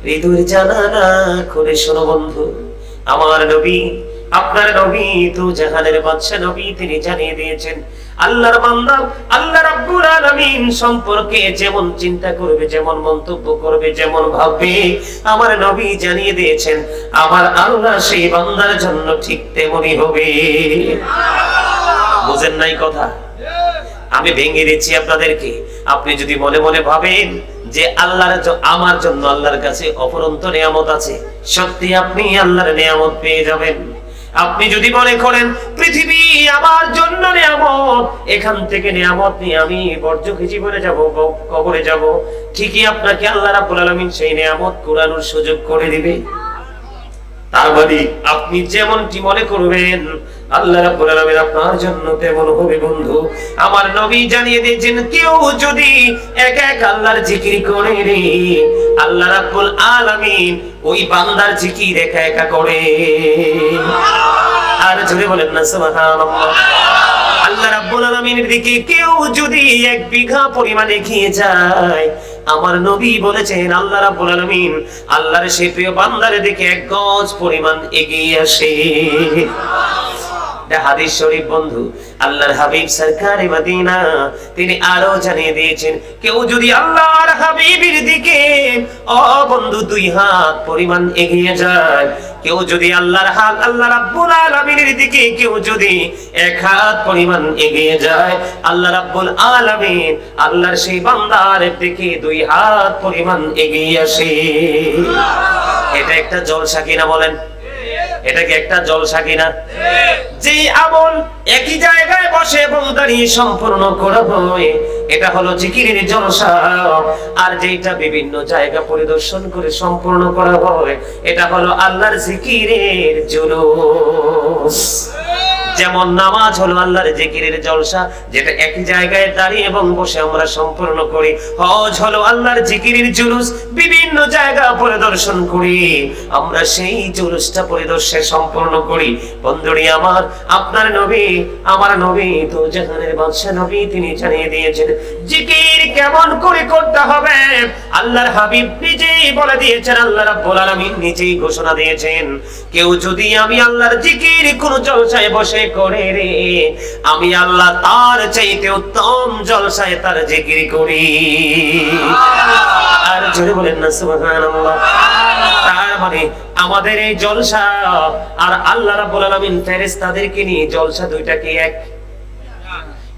হৃদয়ের জানালা খুলে শোনো বন্ধু, আমার নবী, আপনার নবী তো জাহানের বাদশা নবী, তিনি জানিয়ে দিয়েছেন আল্লাহর বান্দা আল্লাহ রাব্বুল আলামিন সম্পর্কে যেমন চিন্তা করবে, যেমন মন্তব্য করবে, যেমন ভাববে, আমার নবী জানিয়ে দিয়েছেন আমার আল্লাহ সেই বান্দার জন্য ঠিক তেমনই হবে। বুঝেন নাই কথা? আমি ভেঙে দিচ্ছি আপনাদেরকে। আপনি যদি মনে মনে ভাবেন যে আল্লাহর আমার জন্য আল্লাহর কাছে অফুরন্ত নিয়ামত আছে, সত্যি আপনি আল্লাহর নিয়ামত পেয়ে যাবেন। আপনি যদি মনে করেন পৃথিবী আমার জন্য নিয়ামত, এখান থেকে নিয়ামত নিয়ে আমি বর্জ্য জীবনে যাব, কবরে যাব, ঠিকই আপনাকে আল্লাহ রাব্বুল আলামিন সেই নিয়ামত কুড়ানোর সুযোগ করে দিবে। তার মানে আপনি যেমনটি মনে করবেন আল্লাহ রাব্বুল আলামিন আপনার জন্য তেমন হবে বন্ধু। আমার নবী জানিয়ে দিয়েছেন কেউ যদি একা একা আল্লাহর জিকির করে রে, আল্লাহ রাব্বুল আলামিন ওই বান্দার জিকির একা একা করে। আর জোরে বলেন না সুবহানাল্লাহ। আল্লাহ রাব্বুল আলামিনের দিকে কেউ যদি 1 বিঘা পরিমাণ এগিয়ে যায়, আমার নবী বলেছেন আল্লাহ রাব্বুল আলামিন আল্লাহর সেই প্রিয় বান্দার দিকে 1 গজ পরিমাণ এগিয়ে আসে। হাদিস শরীফ বন্ধু, আল্লাহর হাবিব সরকারে মদিনা তিনি আরো জানিয়ে দিয়েছেন কেউ যদি আল্লাহর হাবিবের দিকে ও বন্ধু 2 হাত পরিমাণ এগিয়ে যায়, কেউ যদি আল্লাহর হাত আল্লাহ রাব্বুল আলামিনের দিকে কেউ যদি 1 হাত পরিমাণ এগিয়ে যায়, আল্লাহ রাব্বুল আলামিন আল্লাহর সেই বান্দার দিকে 2 হাত পরিমাণ এগিয়ে আসে। এটা একটা জলসা কিনা বলেন? এটা কি একটা জলসা কিনা? যে আমল একই জায়গায় বসে এবং দাঁড়িয়ে সম্পূর্ণ করা হয়, এটা হলো জিকিরের জলসা। আর যেটা বিভিন্ন জায়গা পরিদর্শন করে সম্পূর্ণ করা হয়, এটা হলো আল্লাহর জিকিরের জুলুস। যেমন নামাজ হলো আল্লাহর জিকিরের জলসা, যেটা একই জায়গায় দাঁড়িয়ে এবং বসে আমরা সম্পূর্ণ করি। হজ হলো আল্লাহর জিকিরের জুলুস, বিভিন্ন জায়গা পরিদর্শন করি, আমরা সেই জুলুসটা পরিদর্শন সম্পূর্ণ করি। বন্ধুরি আমার, আপনার নবী আমার নবী তো জাহানের বাদশা নবী, তিনি জানিয়ে দিয়েছেন জিকির কেমন করে করতে হবে। আল্লাহর হাবিব নিজেই বলে দিয়েছেন, আল্লাহ রাব্বুল আলামিন নিজেই ঘোষণা দিয়েছেন কেউ যদি আমি আল্লাহর জিকির কোন জলসায় বসে করে রে, আমি আল্লাহ তার চাইতে উত্তম জলসায় তার জিকির করি। আর জোরে বলেন না সুবহানাল্লাহ। তার মানে আমাদের এই জলসা আর আল্লাহ রাব্বুল আলামিন ফেরেশতাদেরকে নিয়ে জলসা দুইটা কি এক?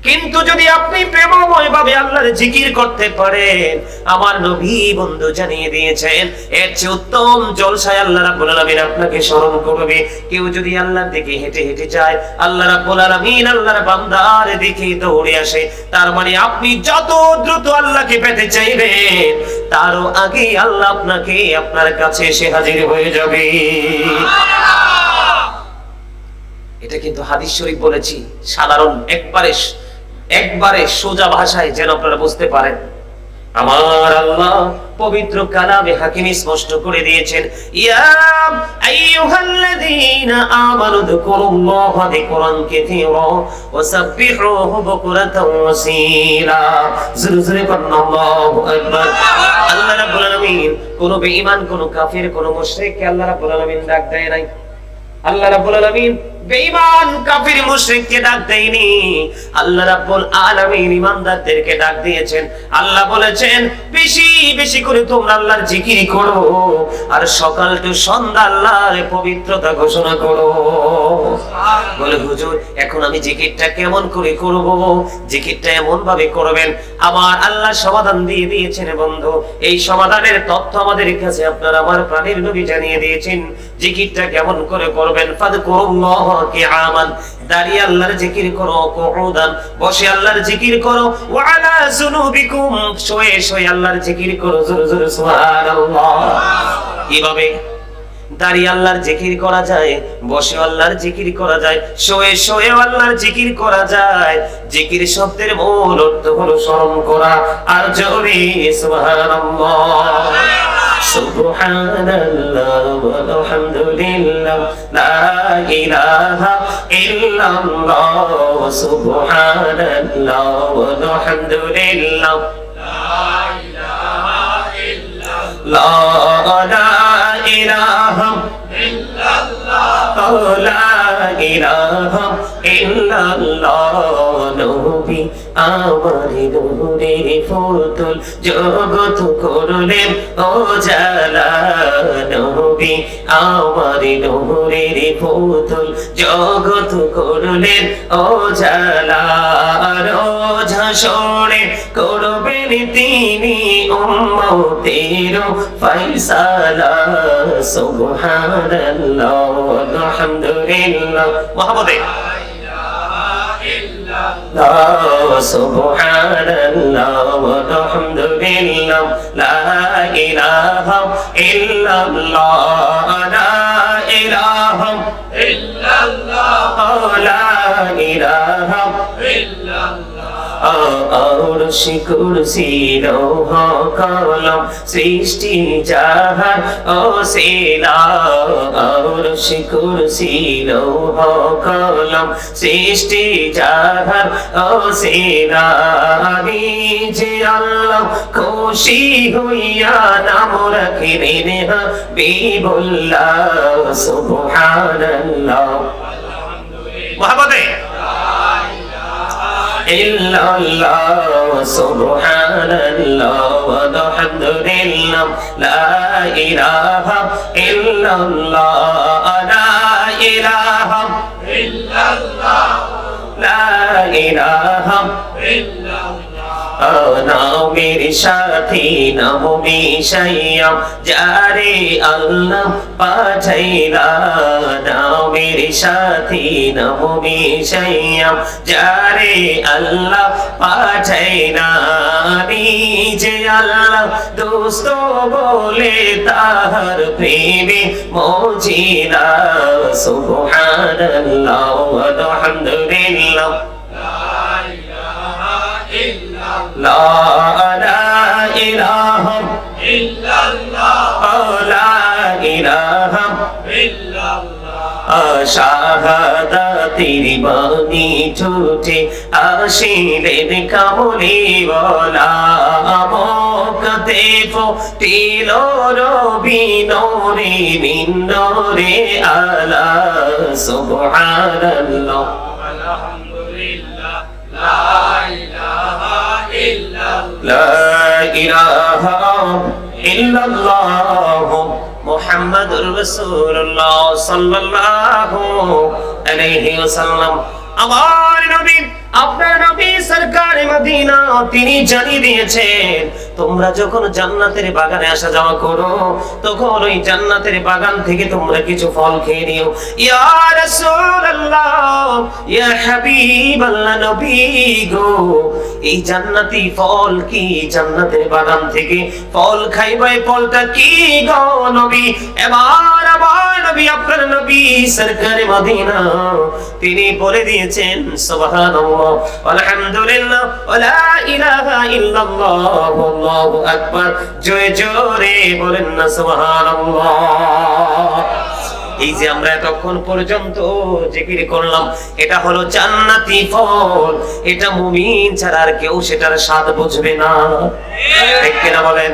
কিন্তু যদি আপনি প্রেমময় ভাবে আল্লাহর জিকির করতে পারেন, আমার নবী বন্ধু জানিয়ে দিয়েছেন এর চেয়ে উত্তম জলসায় আল্লাহ রাব্বুল আলামিন আপনাকে স্মরণ করবে। কেউ যদি আল্লাহর দিকে হেঁটে হেঁটে যায়, আল্লাহ রাব্বুল আলামিন আল্লাহর বান্দার দিকে দৌড়ে আসে। তার মানে আপনি যত দ্রুত আল্লাহকে পেতে চাইবেন, তারও আগে আল্লাহ আপনাকে আপনার কাছে এসে হাজির হয়ে যাবে। এটা কিন্তু হাদিস শরীফ বলেছি, সাধারণ একবারে সোজা ভাষায় যেন আপনারা বুঝতে পারেন। আমার আল্লাহ পবিত্র কালামে হাকিমে স্পষ্ট করে দিয়েছেন, ইয়া আইয়ুহাল্লাযীনা আমানু যকুরুল্লাহা যিকরান কাসীরা ওয়া সাব্বিহুহু বুকরাতাও ওয়া আসীলা। জোরে জোরে বলুন আল্লাহু আকবার। আল্লাহ রাব্বুল আলামিন কোন বেঈমান, কোন কাফির, কোন মুশরিককে আল্লাহ রাব্বুল আলামিন ডাক দেয় নাই। আল্লাহ রাব্বুল আলামিন বেঈমান কাফির মুশরিককে ডাক দেয়নি, আল্লাহ রাব্বুল আলামিন ঈমানদারদেরকে ডাক দিয়েছেন। আল্লাহ বলেছেন বেশি বেশি করে তোমরা আল্লাহর জিকির করো, আর সকাল থেকে সন্ধ্যা আল্লাহর পবিত্রতা ঘোষণা করো। বলে হুজুর এখন আমি জিকিরটা কেমন করে করব? জিকিরটা এমন ভাবে করবেন, আমার আল্লাহ সমাধান দিয়ে দিয়েছেন বন্ধু। এই সমাধানের তথ্য আমাদের কাছে আপনার আমার প্রাণের নবী জানিয়ে দিয়েছেন। জিকিরটা কেমন করে করবেন? ফাযকুরুল্লাহ কিয়ামান, দাঁড়িয়ে আল্লাহর জিকির করো, কুউদান বসে আল্লাহর জিকির করো, ওয়া আলা যুনুবিকুম শুয়ে শুয়ে আল্লাহর জিকির করো। জোরে জোরে সুবহানাল্লাহ। কিভাবে দাঁড়িয়ে আল্লাহর জিকির করা যায়, বসে আল্লাহর জিকির করা যায়, শুয়ে শুয়ে আল্লাহর জিকির করা যায়। জিকির শব্দের মূল অর্থ হলো স্মরণ করা। আর জোরে সুবহানাল্লাহ। সুবহানাল্লাহ ওয়া হামদুলিল্লাহ লা ইলাহা ইল্লাল্লাহ সুবহানাল্লাহ ওয়া হামদুলিল্লাহ লা ইলাহা ইল্লাল্লাহ লা ইলাহা ইল্লাল্লাহ লা ইলাহা ইল্লাল্লাহ নবী আমার নূরের ফুতুল জগৎ করলেন উজালা নবী আমার নূরের ফুতুল জগৎ করলেন উজালা রোজ হাসরে করবেন তিনি উম্মতের ফয়সালা সুবহানাল্লাহ আলহামদুলিল্লাহ মুহাম্মাদে সুবহানাল্লাহ আলহামদুলিল্লাহ লা ইলাহা ইল্লাল্লাহ লা ইলাহা ইল্লাল্লাহ লা ইলাহা ইল্লাল্লাহ আরশ কুরসি লৌহ কলম সৃষ্টি যাহার ওসিলা আরশ কুরসি লৌহ কলম সৃষ্টি যাহার ওসিলা যে আল্লাহ খুশি হইয়া নাম রাখিলেন হাবিবুল্লাহ সুবহানাল্লাহ মুহাম্মাদে illallah subhanallah walhamdulillah la ilaha illallah la ilaha illallah la ilaha illallah নামের সাথী নাম মিশাইয়া যারে আল্লাহ পাঠাইলা নামের সাথী নাম মিশাইয়া যারে আল্লাহ পাঠাইলা নিজে আল্লাহ দোস্ত বলে তাহার প্রেমে মজিলা সুবহানাল্লাহ আলহামদুলিল্লাহ لا إله إلا الله لا إله إلا الله শাহাদাতের বাণী ছুটে আসিলেন কামলি বলা মক্কাতে ফুটিল রবি নূরে মিন নূরে আলা সুবহানাল্লাহ আলহামদুলিল্লাহ লা ইলাহা لا إله إلا الله محمد رسول الله صلى الله عليه وسلم আমার নবী আপনার নবী সরকার মদিনা তিনি জানিয়ে দিয়েছেন তোমরা যখন জান্নাতের বাগানে আসা যাওয়া করো তখন ওই জান্নাতের বাগান থেকে তোমরা কিছু ফল খেয়ে নিও ইয়া রাসূলুল্লাহ ইয়া হাবিবাল্লাহ নবী গো এই জান্নাতি ফল কি জান্নাতের বাগান থেকে ফল খাইবে ফলটা কি গো নবী এবার আমার নবী আপনার নবী সরকার মদিনা তিনি বলে দিয়েছেন সুবহানাল্লাহ আলহামদুলিল্লাহ ওয়ালা ইলাহা ইল্লাল্লাহ আল্লাহু আকবার জোরে জোরে বলেন না সুবহানাল্লাহ এই যে আমরা এতক্ষণ পর্যন্ত জিকির করলাম এটা হলো জান্নাতি ফল এটা মুমিন ছাড়া আর কেউ সেটার স্বাদ বুঝবে না ঠিক কি না বলেন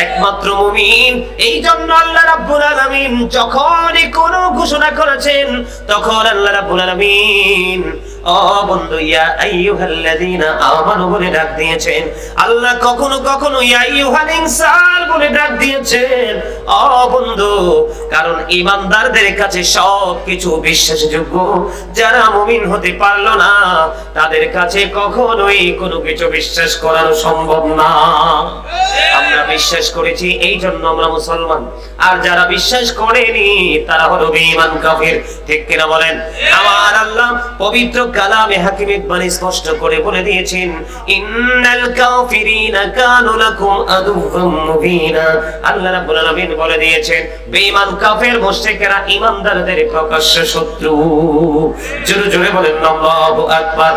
একমাত্র মুমিন এই জন্য আল্লাহ রাব্বুল আলামিন যখনই কোনো ঘোষণা করেছেন তখন আল্লাহ রাব্বুল আলামিন ও বন্ধু ইয়া আইয়ুহাল্লাযীনা আমানু বলে ডাক দিয়েছেন আল্লাহ কখনো কখনো ইয়া আইয়ুহাল ইনসান বলে ডাক দিয়েছেন ও বন্ধু কারণ ঈমানদারদের কাছে সবকিছু বিশ্বাসযোগ্য যারা মুমিন হতে পারলো না তাদের কাছে কখনোই কোনো কিছু বিশ্বাস করানো সম্ভব না আমরা বিশ্বাস করেছি এই জন্য আমরা মুসলমান আর যারা বিশ্বাস করেনি তারা হলো বেঈমান কাফির ঠিক কি না বলেন আমার আল্লাহ পবিত্র কালামে হাকিম ইকবাল স্পষ্ট করে বলে দিয়েছেন ইন্নাল কাফিরিনা কানু লাকুম আদুওয়াম মুবিনা আল্লাহ রাব্বুল আলামিন বলে দিয়েছেন বেঈমান কাফের মুশরিকরা ঈমানদারদের প্রকাশ্য শত্রু জোরে জোরে বলেন আল্লাহু আকবার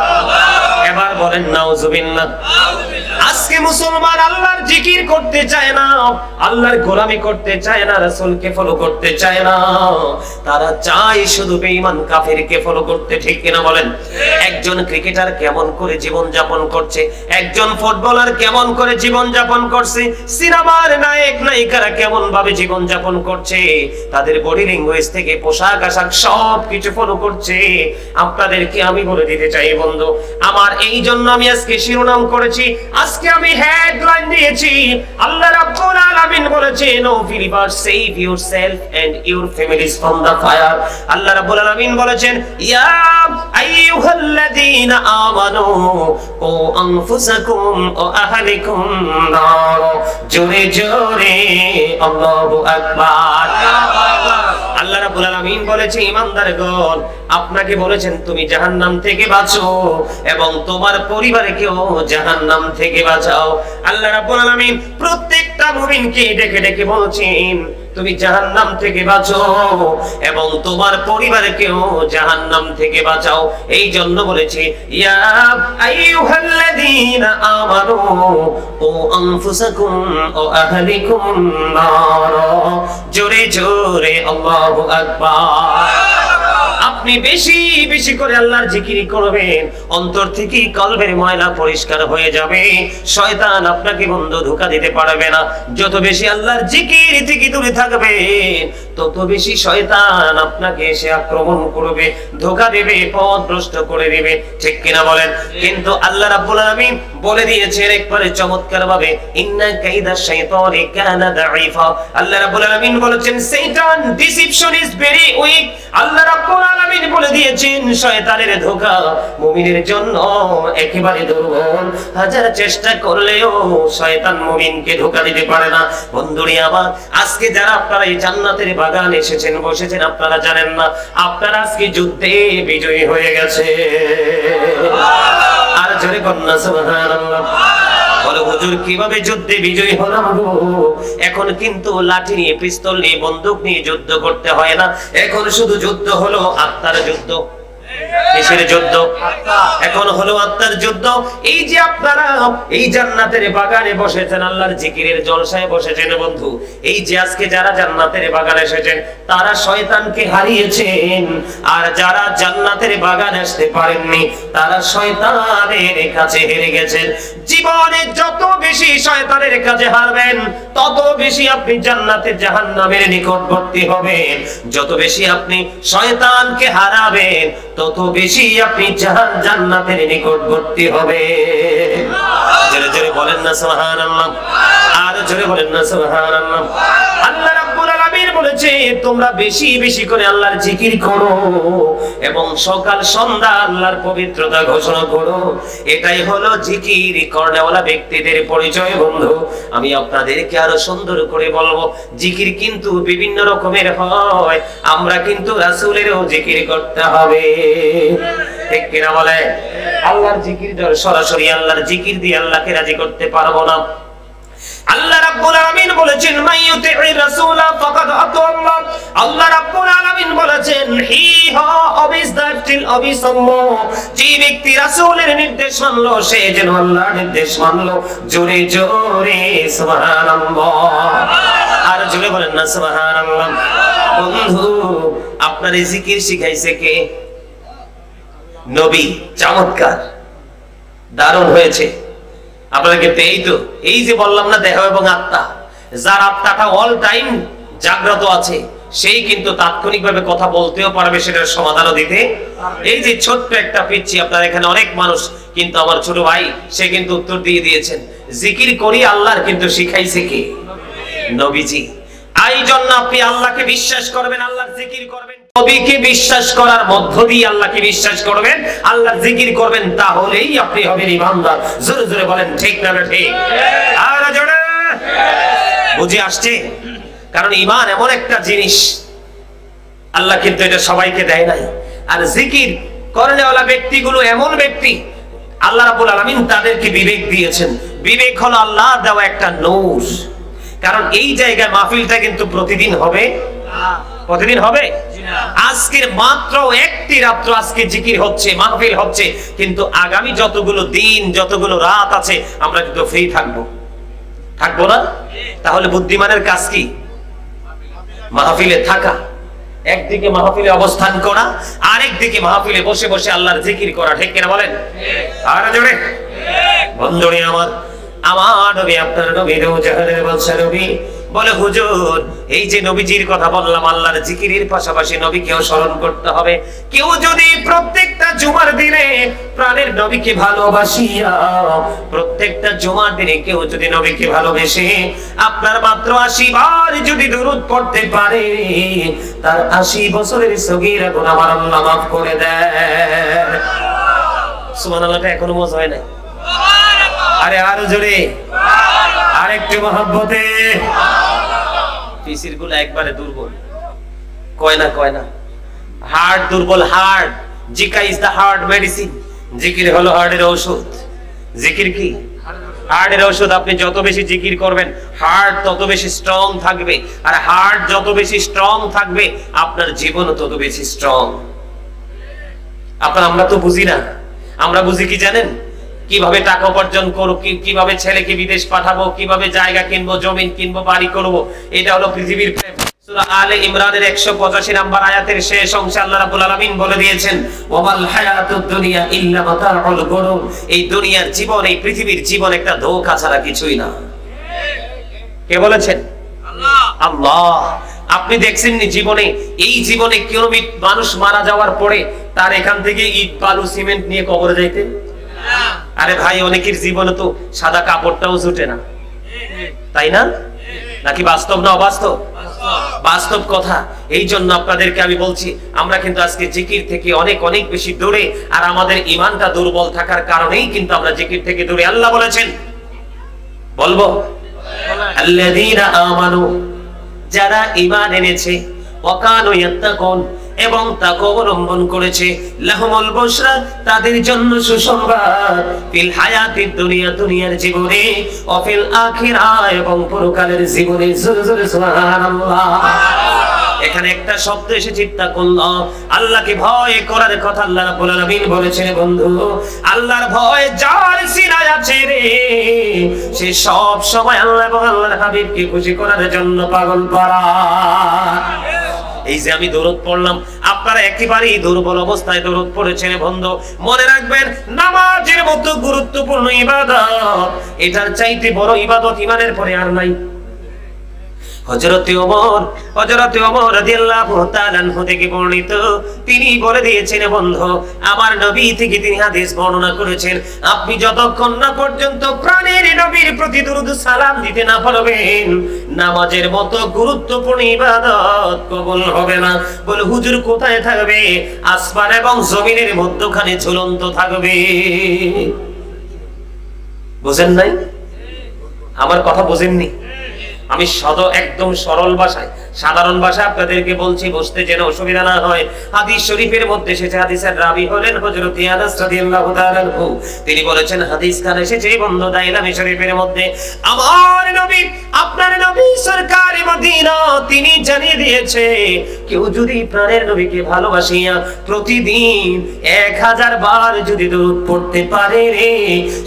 এবার বলেন নাউজুবিল্লাহ আজকে মুসলমান আল্লাহর জিকির করতে চায় না আল্লাহর গোলামি করতে চায় না রাসূলকে ফলো করতে চায় না তারা চায় শুধু বেঈমান কাফেরকে ফলো করতে ঠিক কিনা বলেন একজন ক্রিকেটার কেমন করে জীবন যাপন করছে, একজন ফুটবলার কেমন করে জীবন যাপন করছে, সিনেমার নায়ক নায়িকারা কেমন ভাবে জীবন যাপন করছে, তাদের বডি ল্যাঙ্গুয়েজ থেকে পোশাক আশাক সব কিছু ফলো করছে। আপনাদেরকে আমি বলে দিতে চাই বন্ধু আমার, এই জন্য আমি আজকে শিরোনাম করেছি, আজকে আমি হেডলাইন দিয়েছি, আল্লাহ রাব্বুল আলামিন বলেছেন, O believers save yourself and your families from the fire. Allah রাব্বুল আলামিন বলেছেন, ইয়া আইয়ুহাল্লাযীনা আমানু ও আনফুসাকুম ও আহলিকুম নার। জোরে জোরে আল্লাহু আকবার। আল্লাহ রাব্বুল আলামিন বলেছে, ঈমানদারগণ আপনাকে বলেছেন তুমি জাহান্নাম থেকে বাঁচো এবং তোমার পরিবারকেও জাহান্নাম থেকে বাঁচাও। আল্লাহ রাব্বুল আলামিন প্রত্যেকটা মুমিনকে ডেকে ডেকে বলছেন তুমি জাহান্নাম থেকে বাঁচো এবং তোমার পরিবারকেও জাহান্নাম থেকে বাঁচাও। এই জন্য বলেছে, ইয়া আইয়ুহাল্লাযীনা আমানু ও আনফুসাকুম ও আহলিকুম নার। জোরে জোরে আল্লাহু আকবার। আপনি বেশি বেশি করে আল্লাহর জিকির করবেন, অন্তর থেকে কলবের ময়লা পরিষ্কার হয়ে যাবে, শয়তান আপনাকে বন্ধু ধোঁকা দিতে পারবে না। যত বেশি আল্লাহর জিকির থেকে দূরে থাকবেন তত বেশি শয়তান আপনাকে এসে আক্রমণ করবে, ধোঁকা দেবে, পথ ভ্রষ্ট করে দিবে, ঠিক কিনা বলেন? কিন্তু আল্লাহ রাব্বুল আলামিন বলে দিয়েছেন একবারে চমৎকার ভাবে, ইন্না কাইদা শাইতানি কানা দাঈফা। আল্লাহ রাব্বুল আলামিন বলেছেন শয়তান ডিসিপশন ইজ ভেরি উইক। আল্লাহ রাব্বুল আলামিন বলে দিয়েছেন শয়তানের ধোঁকা মুমিনের জন্য একেবারে দুর্বল, হাজার চেষ্টা করলেও শয়তান মুমিনকে ধোঁকা দিতে পারে না। বন্ধুরে আমার, আজকে যারা আপনারা এই জান্নাতের বাগানে এসেছেন বসেছেন আপনারা জানেন না, আপনারা আজকে যুদ্ধে বিজয়ী হয়ে গেছে। আর জোরে কন্যা সুবহানাল্লাহ। বলো হুজুর কিভাবে যুদ্ধে বিজয়ী হলাম গো? এখন কিন্তু লাঠি নিয়ে, পিস্তল নিয়ে, বন্দুক নিয়ে যুদ্ধ করতে হয় না, এখন শুধু যুদ্ধ হলো আত্মার যুদ্ধ। কিসের যুদ্ধ? এখন হলো আত্মার যুদ্ধ। এই যে আপনারা এই জান্নাতের বাগানে বসেছেন, আল্লাহর জিকিরের জলসায় বসেছেন বন্ধু, এই যে আজকে যারা জান্নাতের বাগানে এসেছেন তারা শয়তানকে হারিয়েছেন, আর যারা জান্নাতের বাগানে আসতে পারেননি তারা শয়তানের কাছে হেরে গেছেন। জীবনে যত বেশি শয়তানের কাছে হারবেন তত বেশি আপনি জান্নাতের জাহান্নামের নিকটবর্তী হবেন। যত বেশি আপনি শয়তানকে হারাবেন তত বেশি আপনি জান্নাতের নিকটবর্তী হবেন। জোরে জোরে বলেন না সুবহানাল্লাহ, আর জোরে বলেন না সুবহানাল্লাহ। আল্লাহ রাব্বুল আলামিন বলেছে তোমরা বেশি বেশি করে আল্লাহর জিকির করো এবং সকাল সন্ধ্যা আল্লাহর পবিত্রতা ঘোষণা করো। এটাই হলো জিকির করনেওয়ালা ব্যক্তিদের পরিচয় বন্ধু। আমি আপনাদেরকে আরো সুন্দর করে বলবো, জিকির কিন্তু বিভিন্ন রকমের হয়, আমরা কিন্তু রাসূলেরও জিকির করতে হবে, ঠিক কিনা বলে? আল্লাহর জিকির সরাসরি আল্লাহর জিকির দিয়ে আল্লাহকে রাজি করতে পারবো না। আল্লাহ রাব্বুল আলামিন বলেছেন মাইয়ুতি'ir রাসূলা ফাকাদ আতাল্লাহ। আল্লাহ রাব্বুল আলামিন বলেছেন হি হা অবিস দ্যাট টিল অবিস আল্লাহ। যে ব্যক্তি রাসূলের নির্দেশ মানলো সে যেন আল্লাহর নির্দেশ মানলো। জোরে জোরে সুবহানাল্লাহ, আর জোরে বলেন না সুবহানাল্লাহ। বন্ধু আপনার এই জিকির শিখাইছে কে? নবী। চমৎকার, দারুণ হয়েছে। আপনাদেরকে এই যে বললাম না দেহ এবং আত্মা, যার আত্মাটা অল টাইম জাগ্রত আছে সেই কিন্তু তাৎক্ষণিকভাবে কথা বলতেও পারবে, সেটার সমাধানও দিতে। এই যে ছোট্ট একটা পিচ্ছি, আপনার এখানে অনেক মানুষ, কিন্তু আমার ছোট ভাই সে কিন্তু উত্তর দিয়ে দিয়েছেন। জিকির করি আল্লাহর কিন্তু শিখাইছে কে? নবীজি। এই জন্য আপনি আল্লাহকে বিশ্বাস করবেন, আল্লাহর জিকির করবেন, নবীকে বিশ্বাস করার মধ্য দিয়ে আল্লাহকে বিশ্বাস করবেন, আল্লাহর জিকির করবেন, তাহলেই আপনি হবেন ঈমানদার। জোরে জোরে বলেন ঠিক না ঠিক? আর জোরে বুঝে আসছে? কারণ ঈমান এমন একটা জিনিস আল্লাহ কিন্তু এটা সবাইকে দেয় নাই। আর জিকির করনেওয়ালা ব্যক্তিগুলো এমন ব্যক্তি আল্লাহ রাব্বুল আলামিন তাদেরকে বিবেক দিয়েছেন। বিবেক হলো আল্লাহ দেওয়া একটা নূর। কারণ এই জায়গায় মাহফিলটা কিন্তু প্রতিদিন হবে, প্রতিদিন হবে। আজকের মাত্র একটি রাত্র আজকে জিকির হচ্ছে, মাহফিল হচ্ছে, কিন্তু আগামী যতগুলো দিন যতগুলো রাত আছে আমরা কিন্তু ফ্রি থাকবো, থাকবো না? তাহলে বুদ্ধিমানের কাজ কি? মাহফিলে থাকা। একদিকে মাহফিলে অবস্থান করা, আরেকদিকে মাহফিলে বসে বসে আল্লাহর জিকির করা, ঠিক কিনা বলেন? আর জোরে বন্ধুরে আমার নবী আপনার নবী রোজাহারের বলছে নবী বলে হুজুর এই যে নবীজির কথা বললাম, আল্লাহর জিকিরের পাশাপাশি নবীকেও স্মরণ করতে হবে। কেউ যদি প্রত্যেকটা জুমার দিনে প্রাণের নবীকে ভালোবাসিয়া, প্রত্যেকটা জুমার দিনে কেউ যদি নবীকে ভালোবেসে আপনার মাত্র 80 বার যদি দুরূদ পড়তে পারে, তার 80 বছরের সগীরা গুনাহ আল্লাহ মাফ করে দেয়। সুবহানাল্লাহটা এখনো মজা হয় নাই? আরে আরো জোরে, আরেকটু মহব্বতে। পিসির গুলো একবারে দুর্বল, কয় না হার্ট দুর্বল, হার্ট জিকা ইজ দা হার্ট মেডিসিন। জিকির হলো হার্টের ঔষধ। জিকির কি? হার্টের ঔষধ। আপনি যত বেশি জিকির করবেন হার্ট তত বেশি স্ট্রং থাকবে, আর হার্ট যত বেশি স্ট্রং থাকবে আপনার জীবনও তত বেশি স্ট্রং। আমরা তো বুঝি না, আমরা বুঝি কি জানেন? কিভাবে টাকা উপার্জন করব, কিভাবে ছেলেকে বিদেশ পাঠাবো, কিভাবে জায়গা কিনবো, জমিন কিনবো, বাড়ি করব। এটা হলো পৃথিবীর প্রেম। সূরা আলে ইমরানের 185 নম্বর আয়াতের শেষ অংশে আল্লাহ রাব্বুল আলামিন বলে দিয়েছেন ওয়াল হায়াতুদ দুনিয়া ইল্লা মাতাউল গুরুর। এই দুনিয়ার জীবন, এই পৃথিবীর জীবন একটা ধোঁকা ছাড়া কিছুই না। কে বলেছেন? আল্লাহ। আপনি দেখছেন নি জীবনে, এই জীবনে কোন মানুষ মারা যাওয়ার পরে তার এখান থেকে ইট বালু সিমেন্ট নিয়ে কবরে যাইতে? আরে ভাই, অনেকের জীবনে তো সাদা কাপড়টাও জুটে না, তাই না? নাকি বাস্তব না অবাস্তব? বাস্তব কথা। এই জন্য আপনাদেরকে আমি বলছি, আমরা কিন্তু আজকে জিকির থেকে অনেক অনেক বেশি দূরে, আর আমাদের ঈমানটা দুর্বল থাকার কারণেই কিন্তু আমরা জিকির থেকে দূরে। আল্লাহ বলেছেন, বলবো আল্লাযীনা আমানু, যারা ঈমান এনেছে, ওয়া কানু ইয়াত্তাকুন, এবং তাকওয়া অবলম্বন করেছে, লাহুমুল বুশরা, তাদের জন্য সুসংবাদ, ফিল হায়াতিদ দুনিয়া, দুনিয়ার জীবনে, ও ফিল আখিরাহ, এবং পরকালের জীবনে। জোরে জোরে সুবহানাল্লাহ। এখানে একটা শব্দ এসেছে তাকুল্লাহ, আল্লাহকে ভয় করার কথা আল্লাহ রাব্বুল আলামিন বলেছেন। বন্ধু, আল্লাহর ভয় যার সিনায় আছে রে, সে সব সময় আল্লাহ এবং আল্লাহর হাবিবকে খুশি করার জন্য পাগল পারা। এই যে আমি দরুদ পড়লাম, আপনারা একেবারেই দুর্বল অবস্থায় দরুদ পড়েছেন। বন্ধু, মনে রাখবেন, নামাজের মতো গুরুত্বপূর্ণ ইবাদত, এটার চাইতে বড় ইবাদত ঈমানের পরে আর নাই। হযরতে ওমর রাদিয়াল্লাহু তাআলা আনহু থেকে বর্ণিত, তিনি বলে দিয়েছেন বন্ধু, আমার নবী থেকে তিনি হাদিস বর্ণনা করেছেন, আপনি যতক্ষণ না পর্যন্ত প্রাণের নবীর প্রতি দরুদ সালাম দিতে না পারবেন, নামাজের মতো গুরুত্বপূর্ণ ইবাদত কবুল হবে না। বলে হুজুর কোথায় থাকবে? আসমান এবং জমিনের মধ্যখানে ঝুলন্ত থাকবে। বুঝেন নাই? আমার কথা বুঝেননি? আমি একদম সরল ভাষায়, সাধারণ ভাষায় আপনাদেরকে বলছি, বুঝতে যেন অসুবিধা না হয়। হাদিস শরীফের মধ্যে এসেছে, হাদিসের রাবী হলেন হযরত আনাস রাদিয়াল্লাহু তাআলা আনহু। তিনি বলেছেন, হাদিস খান এসেছে বন্ধু দাইলামি শরীফের মধ্যে, আমার নবী, আপনার নবী সরকার মদিনা, তিনি জানিয়ে দিয়েছে, কেউ যদি প্রাণের নবীকে ভালোবাসিয়া প্রতিদিন 1000 বার যদি দরুদ পড়তে পারে রে,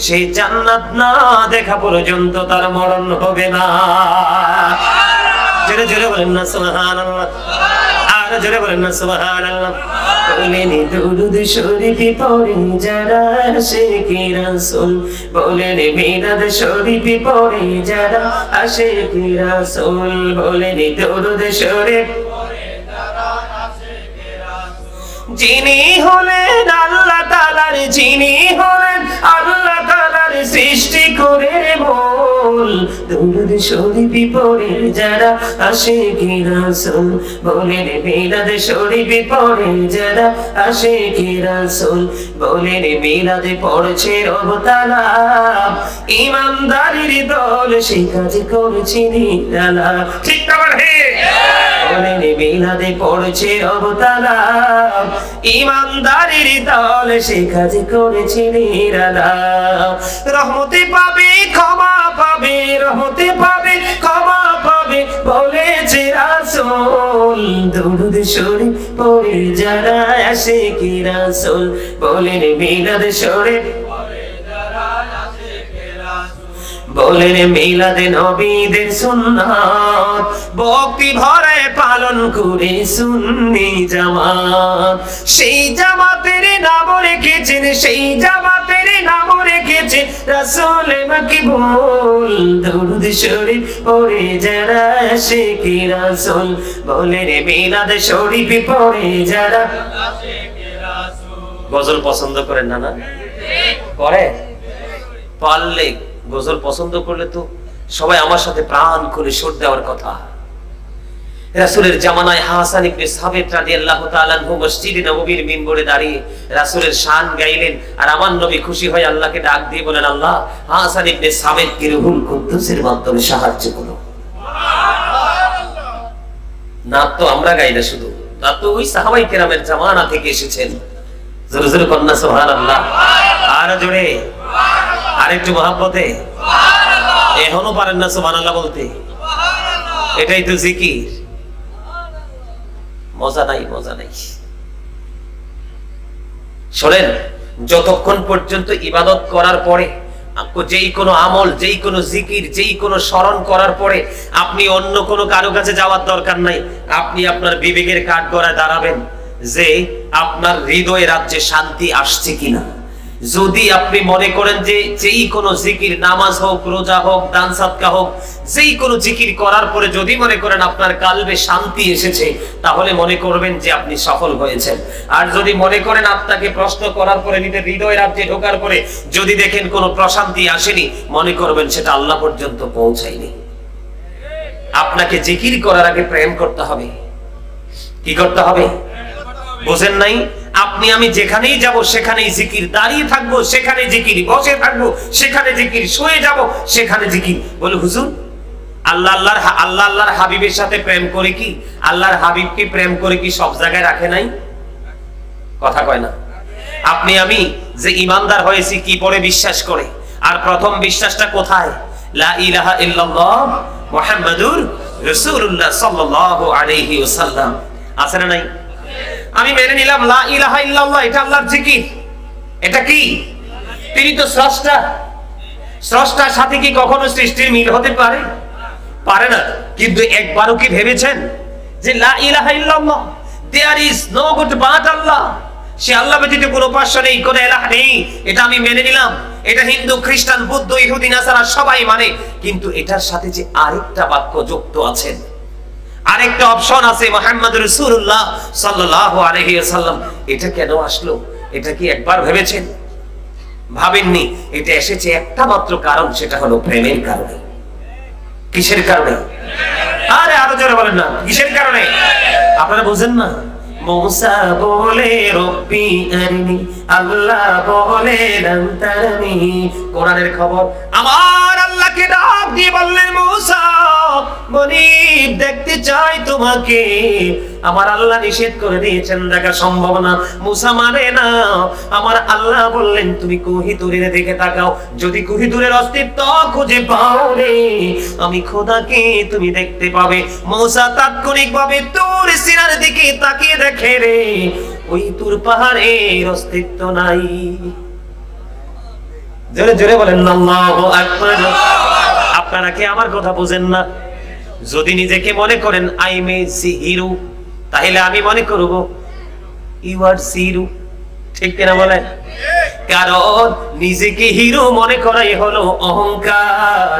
সে জান্নাত না দেখা পর্যন্ত তার মরণ হবে না। জোরে জোরে বলেন না সুবহানাল্লাহ, আর জোরে বলেন না সুবহানাল্লাহ। বলেন দুরূদ শরীফ পড়ে যারা আশিকে রাসূল, বলেন মিলাদ শরীফ পড়ে যারা আশিকে রাসূল, বলেন দুরূদ শরীফ পড়ে যারা আশিকে রাসূল। যিনি হলেন আল্লাহ তাআলার, যিনি হলেন আল্লাহ তাআলার সৃষ্টি করে বল, দুরূদ শরীফ পড়ে যারা আশিকে রাসূল, বলেন মিলাদ শরীফ পড়ে যারা আশিকে রাসূল, বলেন মিলাদ পড়ছে রব তাআলা, ইমানদারির দল সে কাজ করছে নিরালা। ঠিক না বলে? বলেন মিলাদ পড়ছে রব তাআলা, ইমানদারির দল সে কাজ করেছে নিরালা। রহমতে পাবে, ক্ষমা পাবে, রহমতে পাবে, ক্ষমা পাবে, বলেছে রাসূল, দুরূদ শরীফ পড়ে যারা আশিকে রাসূল, বলেন মিলাদ শরীফ পড়ে যারা আশিকে রাসূল, বলেন মিলাদে নবীদের সুন্নাত ভক্তি ভরে পালন করে সুন্নি জামাত। সেই জামাতের নাম রেখেছেন, সেই জামাতের নাম রেখেছেন রাসূল মাকবুল। দরুদ শরীফ পড়ে যারা আশিকে রাসূল, বলেন মিলাদ শরীফ পড়ে যারা আশিকে রাসূল। গজল পছন্দ করেন না? না করে? পারলে গজল পছন্দ করলে তো সবাই আমার সাথে প্রাণ করে সুর দেওয়ার কথা। রাসূলের জামানায় হাসান ইবনে সাবিত রাদিয়াল্লাহু তাআলা আনহু মসজিদে নববীর মিম্বরে দাঁড়িয়ে রাসূলের শান গাইলেন, আর আমার নবী খুশি হয়ে আল্লাহকে ডাক দিয়ে বলেন, আল্লাহ হাসান ইবনে সাবিতকে রূহুল কুদ্দুসের মাধ্যমে সাহায্য করো। সুবহানাল্লাহ। নাত তো আমরা গাই না, শুধু নাত তো ওই সাহাবায়ে কেরামের জামানা থেকে এসেছেন। জোরে জোরে কন্যা সুবহানাল্লাহ। আর জোরে আরেকটু মহব্বতে এখনো পারেন না সুবহানাল্লাহ বলতে? এটাই তো জিকির। মজা নাই, মজা নাই। শোনেন, যতক্ষণ পর্যন্ত ইবাদত করার পরে যেই কোনো আমল, যেই কোনো জিকির, যেই কোনো স্মরণ করার পরে আপনি অন্য কোনো কারো কাছে যাওয়ার দরকার নাই। আপনি আপনার বিবেকের কাঠগড়ায় দাঁড়াবেন যে আপনার হৃদয়ে রাজ্যে শান্তি আসছে কিনা। যদি আপনি মনে করেন যে যেই কোনো জিকির, নামাজ হোক, রোজা হোক, দান সাদকা হোক, যেই কোনো জিকির করার পরে যদি মনে করেন আপনার কালবে শান্তি এসেছে, তাহলে মনে করবেন যে আপনি সফল হয়েছেন। আর যদি মনে করেন আপনাকে প্রশ্ন করার পরে, নিজের হৃদয় রাজ্যে ঢোকার পরে যদি দেখেন কোনো প্রশান্তি আসেনি, মনে করবেন সেটা আল্লাহ পর্যন্ত পৌঁছায়নি। আপনাকে জিকির করার আগে প্রেম করতে হবে। কি করতে হবে? বুঝেন নাই? আপনি আমি যেখানেই যাব সেখানেই জিকির, দাঁড়িয়ে থাকবো সেখানে জিকির, বসে থাকবো সেখানে জিকির, শুয়ে যাব সেখানে জিকির। বলে হুজুর আল্লাহর হাবিবের সাথে প্রেম করে কি, আল্লাহর হাবিবকে প্রেম করে কি সব জায়গায় রাখে নাই? কথা কয় না। আপনি আমি যে ইমানদার হয়েছি কি পরে বিশ্বাস করে, আর প্রথম বিশ্বাসটা কোথায়? লা ইলাহা ইল্লাল্লাহ মুহাম্মাদুর রাসূলুল্লাহ সাল্লাল্লাহু আলাইহি ওয়াসাল্লাম। আছে না নাই? আমি মেনে নিলাম লা ইলাহা ইল্লাল্লাহ, এটা আল্লাহর জিকির। এটা কি? তিনি তো স্রষ্টা। স্রষ্টার সাথে কি কখনো সৃষ্টির মিল হতে পারে? পারে না। কিন্তু একবারও কি ভেবেছেন যে লা ইলাহা ইল্লাল্লাহ, there is no God but Allah, সে আল্লাহ ব্যতীত কোনো উপাস্য নেই, কোনো ইলাহ নেই, এটা আমি মেনে নিলাম। এটা হিন্দু, খ্রিস্টান, বৌদ্ধ, ইহুদি, নাসারা সবাই মানে। কিন্তু এটার সাথে যে আরেকটা বাক্য যুক্ত আছে, আরেকটা অপশন আছে, মুহাম্মদ রাসূলুল্লাহ সাল্লাল্লাহু আলাইহি ওয়াসাল্লাম, এটা কেন আসলো? এটা কি একবার ভেবেছেন? ভাবেননি। এটা এসেছে একটা মাত্র কারণ, সেটা হলো প্রেমের কারণে। কিসের কারণে? আরে আরো জোরে বলেন না, কিসের কারণে? আপনারা বুঝেন না? মুসা বলে রব্বি আরিনি, আল্লাহ বলে লাম তারানি। কোরআনের খবর, আমার আল্লাহকে ডাক দিয়ে বললেন, মুসা গরীব দেখতে চাই তোমাকে। আমার আল্লাহ নিষেধ করে দিয়েছেন, দেখা সম্ভব না। মুসা মানে না। আমার আল্লাহ বললেন, তুমি কোহিতুরের দিকে তাকাও, যদি কোহিতুরের অস্তিত্ব খুঁজে পাও রে, আমি খোদাকে তুমি দেখতে পাবে। মুসা তাৎক্ষণিকভাবে তুর সিনার দিকে তাকিয়ে দেখে রে, ওই তুর পাহাড়ের অস্তিত্ব নাই। জোরে জোরে বলেন আল্লাহু আকবার। আপনারা কি আমার কথা বুঝেন না? যদি নিজেকে মনে করেন আই মে সি হিরো, তাহলে আমি মনে করব ইউ আর জিরো। ঠিক কিনা বলেন? কারণ নিজেকে হিরো মনে করাই হলো অহংকার।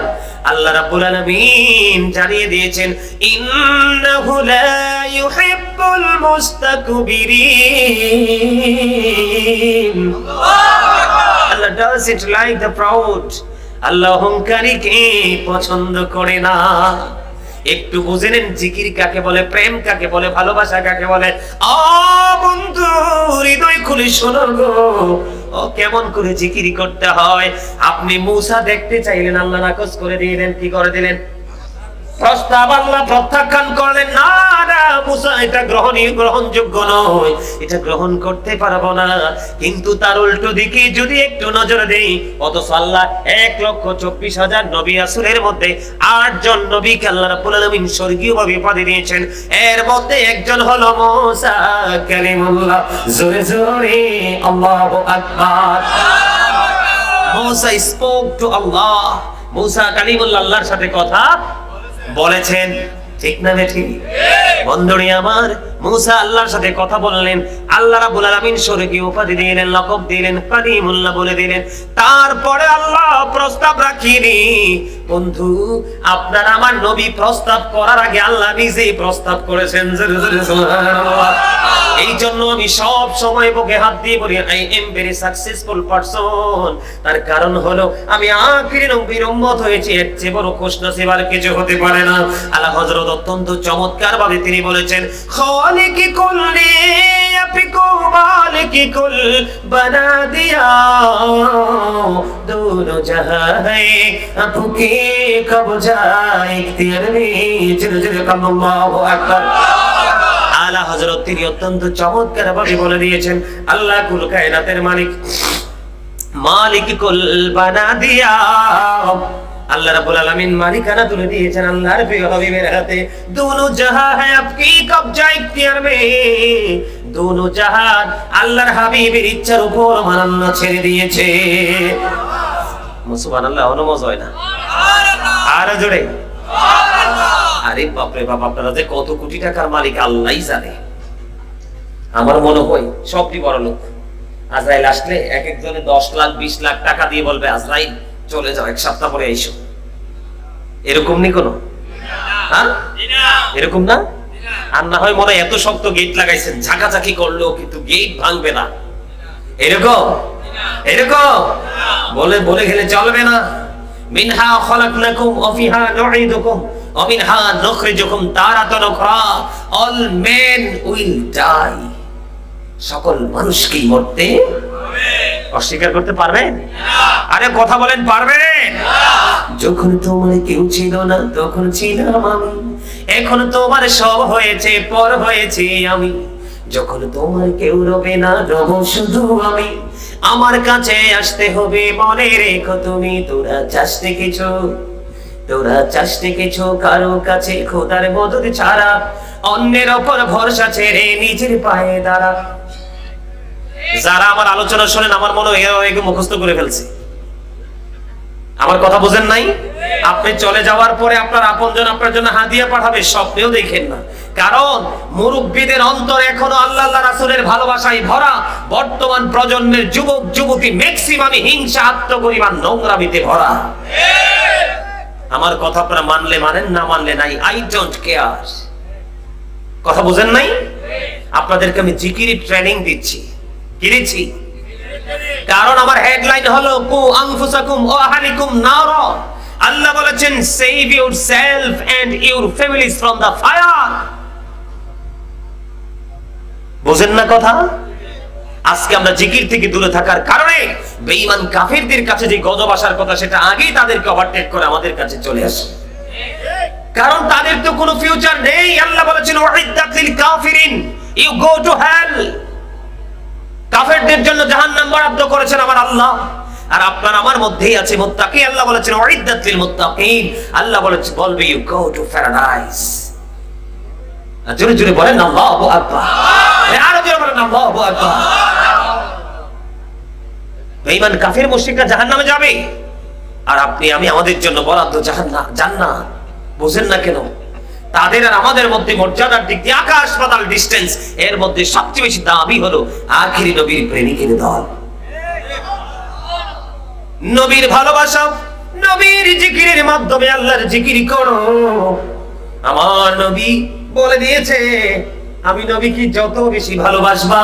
আল্লাহ রাব্বুল আলামিন জানিয়ে দিয়েছেন, ইন্নাহু লা ইউহিব্বুল মুস্তাকবিরিন। Allah doesn't like the proud. আল্লাহ অহংকারীকে পছন্দ করে না। একটু বুঝে নেন জিকির কাকে বলে, প্রেম কাকে বলে, ভালোবাসা কাকে বলে। বন্ধু হৃদয় খুলে শোনো গো, কেমন করে জিকির করতে হয়। আপনি মুসা দেখতে চাইলেন, আল্লাহ নাকচ করে দিলেন। কি করে দিলেন? প্রস্তাব আল্লাহ প্রত্যাখ্যান করলেন, না না মুসা এটা গ্রহণযোগ্য নয়, এটা গ্রহণ করতে পারবো না। কিন্তু তার উল্টো দিকে যদি একটু নজর দেই, অথচ আল্লাহ 1,24,000 নবী রাসূলের মধ্যে 8 জন নবীকে আল্লাহ রাব্বুল আলামিন স্বর্গীয়ভাবে উপাধি দিয়েছেন। এর মধ্যে একজন হলো মুসা কালিমুল্লাহ। জোরে জোরে আল্লাহু আকবার। মুসা spoke to Allah. মুসা কালিমুল্লাহ আল্লাহর সাথে কথা বলেছেন, ঠিক না বেঠিক? বন্ধুরে আমার, মুসা আল্লাহর সাথে কথা বললেন, আল্লাহ রাব্বুল আলামিন স্বর্গীয় উপাধি দিলেন, লকব দিলেন, কালিমুল্লাহ বলে দিলেন। তারপরে আল্লাহ প্রস্তাব রাখিনি। বন্ধু, আপনার আমার নবী প্রস্তাব করার আগে আল্লাহ নিজেই প্রস্তাব করেছেন। সুবহানাল্লাহ। এই জন্য আমি সব সময় বুকে হাত দিয়ে বলি, I am very successful person. তার কারণ হলো আমি আখিরি নবীর উম্মত হয়েছি, এর চেয়ে বড় খুশনসিব আর কিছু হতে পারে না। আলা হযরত অত্যন্ত চমৎকার ভাবে তিনি বলেছেন, খালিকি কুল্লি আপিকু মালিকি কুল বানা দিয়া দোনো জাহাঁ আপুকে কবজা ইখতিয়ার মে জোরে জোরে আল্লাহু আকবার। আলা হযরত তিনি অত্যন্ত চমৎকার ভাবে বলে দিয়েছেন, আল্লাহ কুল কায়নাতের মালিক, মালিক কুল বানা দিয়া। আল্লাহ রাব্বুল আলামিন মালিকানা তুলে দিয়েছেন আল্লাহর প্রিয় হাবিবের হাতে। দোনো জাহাঁ হ্যায় আপকি কবজা ইখতিয়ার মে, দোনো জাহান আল্লাহর হাবিবের ইচ্ছার উপর মানান্ন ছেড়ে দিয়েছে। সুবহানাল্লাহ। অনুমোজ হয় না? আর জোরে আরে বাপরে বাপ, আপনারা যে কত কোটি টাকার মালিক আল্লাহই জানে। আমার মনে হয় সবই বড় লোক। আজরাইল আসলে এক একজনে 10 লাখ 20 লাখ টাকা দিয়ে বলবে, আজরাইল চলে যাও, এক সপ্তাহ পরে আইসো। এরকম নি কোনো? হ্যাঁ, এরকম না? আর না হয় মনে হয় এত শক্ত গেট লাগাইছেন, ঝাঁকাঝাঁকি করলো কিন্তু গেট ভাঙবে না, এরকম এরকম বলে বলে গেলে চলবে না। মিনহা খলাকনাকুম ওয়া ফিহা নুঈদুকুম ওয়া মিনহা নুখরিজুকুম তারাতান উখরা। All men will die. সকল মানুষকেই মরতে হবে। অস্বীকার করতে পারবেন? আরে কথা বলেন, পারবেন? যখন তোমার কেউ ছিল না তখন ছিলাম আমি, এখন তোমার সব হয়েছে, পর হয়েছে আমি। যখন তোমার কেউ রবে না, রব শুধু আমি। আমার কাছে আসতে হবে, মনে রেখো তুমি। তোরা চাসতে কিছু, তোরা চাসতে কিছু কারো কাছে খোদার মদদ ছাড়া, অন্যের ওপর ভরসা ছেড়ে নিজের পায়ে দাঁড়া। যারা আমার আলোচনা শোনেন, আমার মনে হয় এগুলো মুখস্থ করে ফেলছে। আমার কথা বুঝেন নাই? আপনি চলে যাওয়ার পরে আপনার আপনজন আপনার জন্য হাদিয়া পাঠাবে, স্বপ্নেও দেখেন না। কারণ মুরব্বীদের অন্তর এখনো আল্লাহ আল্লাহ রাসূলের ভালোবাসায় ভরা। বর্তমান প্রজন্মের যুবক যুবতী ম্যাক্সিমামই হিংসা, আত্মগরিমা, নোংরামিতে ভরা। আমার কথা আপনারা মানলে মানেন, না মানলে নাই, আই ডোন্ট কেয়ার। কথা বুঝেন নাই? আপনাদেরকে আমি জিকিরি ট্রেনিং দিচ্ছি। কি দিচ্ছি? কারণ আমার হেডলাইন হলো কু আনফুসাকুম ওয়া আহলিকুম নারা। আল্লাহ বলেছেন, save yourself and your families from the fire. বুঝেন না কথা? আজকে আমরা জিকির থেকে দূরে থাকার কারণে বেঈমান কাফিরদের কাছে যে গজব আসার কথা, সেটা আগেই তাদেরকে ওভারটেক করে আমাদের কাছে চলে আসে। কারণ তাদের তো কোনো ফিউচার নেই। আল্লাহ বলেছেন, উইদ্দাত লিল কাফিরিন, ইউ গো টু হেল। কাফেরদের জন্য জাহান্নাম বরাদ্দ করেছেন আমার আল্লাহ। আর আপনার আমার মধ্যেই আছে মুত্তাকি। আল্লাহ বলেছেন, উইদ্দাত লিল মুত্তাকিন। আল্লাহ বলেছেন, বলবে ইউ গো টু প্যারাডাইস। জোরে জোরে বলেন আল্লাহু আকবার। আরো জোরে বলেন আল্লাহু আকবার। বেঈমান কাফের মুশরিকরা জাহান্নামে যাবে, আর আপনি আমি আমাদের জন্য বরাদ্দ জান্নাত। বুঝেন না কেন? তাদের আর আমাদের মধ্যে মর্যাদার দিক দিয়ে আকাশ পাতাল ডিসটেন্স। এর মধ্যে সবচেয়ে বেশি দামি হলো আখিরি নবীর প্রেমিকের দল, নবীর ভালোবাসা। নবীর জিকিরের মাধ্যমে আল্লাহর জিকির করো। আমার নবী বলে দিয়েছে, আমি নবীকে যত বেশি ভালোবাসবা,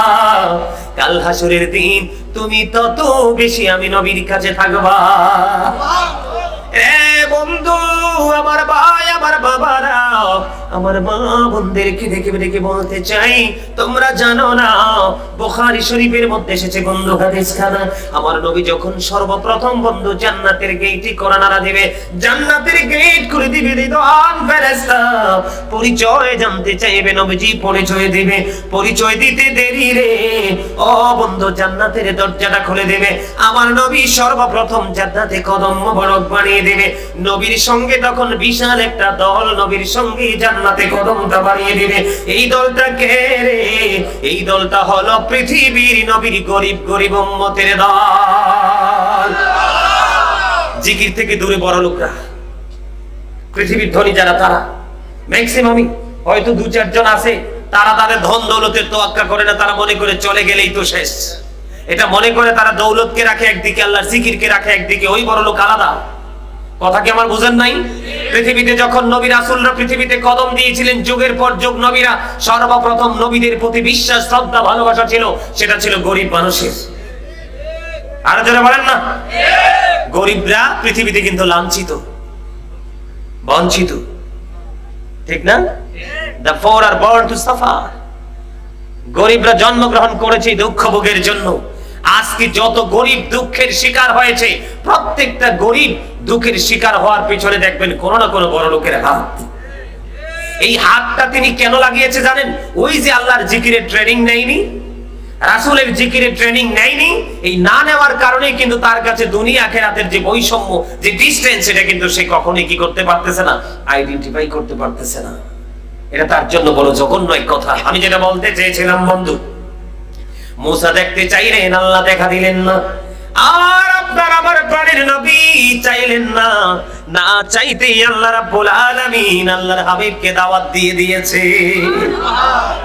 কাল হাসরের দিন তুমি তত বেশি আমি নবীর কাছে থাকবা। বন্ধু, আমার ভাই, আমার বাবারা, আমার মা বোনদেরকে দেখে দেখে বলতে চাই, তোমরা জানো না বুখারী শরীফের মধ্যে এসেছে বন্ধু হাদিসখানা, আমার নবী যখন সর্বপ্রথম বন্ধু জান্নাতের গেটে কোরআনারা দিবে, জান্নাতের গেট খুলে দিবে রিদওয়ান ফেরেশতা। পরিচয় জানতে চাইবে, নবীজি পরিচয় দিবে। পরিচয় দিতে দেরি রে, ও বন্ধু জান্নাতের দরজাটা খুলে দেবে। আমার নবী সর্বপ্রথম জান্নাতে কদম মোবারক বানিয়ে দেবে। নবীর সঙ্গে তখন বিশাল একটা দল নবীর সঙ্গে জান্নাতে কদমটা বানিয়ে দিবে। এই দলটা কে রে? এই দলটা হলো পৃথিবীর নবীর গরিব গরিব উম্মতের দল। জিকির থেকে দূরে বড় লোকরা, পৃথিবীর ধনী যারা, তারা ম্যাক্সিমামই হয়তো 2-4 জন আছে, তারা তাদের ধন দৌলতের তোয়াক্কা করে না। তারা মনে করে চলে গেলেই তো শেষ, এটা মনে করে তারা দৌলতকে রাখে একদিকে, আল্লাহর জিকিরকে রাখে একদিকে। ওই বড় লোক আলাদা। কথা কি আমার বুঝেন নাই? পৃথিবীতে যখন নবী রাসূলরা পৃথিবীতে কদম দিয়েছিলেন, যুগের পর যুগ নবীরা, সর্বপ্রথম নবীদের প্রতি বিশ্বাস, শ্রদ্ধা, ভালোবাসা ছিল, সেটা ছিল গরিব মানুষের। আর যারা বলেন না, গরিবরা পৃথিবীতে কিন্তু লাঞ্ছিত, বঞ্চিত, ঠিক না? The poor are born to suffer. গরিবরা জন্মগ্রহণ করেছে দুঃখ ভোগের জন্য। আজকে যত গরিব দুঃখের শিকার হয়েছে, প্রত্যেকটা গরিব দুঃখের শিকার হওয়ার পিছনে দেখবেন কোনো না কোনো বড় লোকের হাত। এই হাতটা তিনি কেন লাগিয়েছে জানেন? ওই যে আল্লাহর জিকিরের ট্রেনিং নেয়নি, রাসূলের জিকিরের ট্রেনিং নেয়নি, এই না নেওয়ার কারণে কিন্তু তার কাছে দুনিয়া আখিরাতের যে বৈষম্য, যে ডিসটেন্স, এটা কিন্তু সে কখনোই কি করতে পারতেছে না, আইডেন্টিফাই করতে পারতেছে না। এটা তার জন্য বড় জঘন্য এক কথা। আমি যেটা বলতে চেয়েছিলাম বন্ধু, মুসা দেখতে চাইলেন, আল্লাহ দেখা দিলেন না। আর আপনার আমার প্রাণের নবী চাইলেন না, না চাইতেই আল্লাহ রাব্বুল আলামিন আল্লাহর হাবিবকে দাওয়াত দিয়ে দিয়েছে।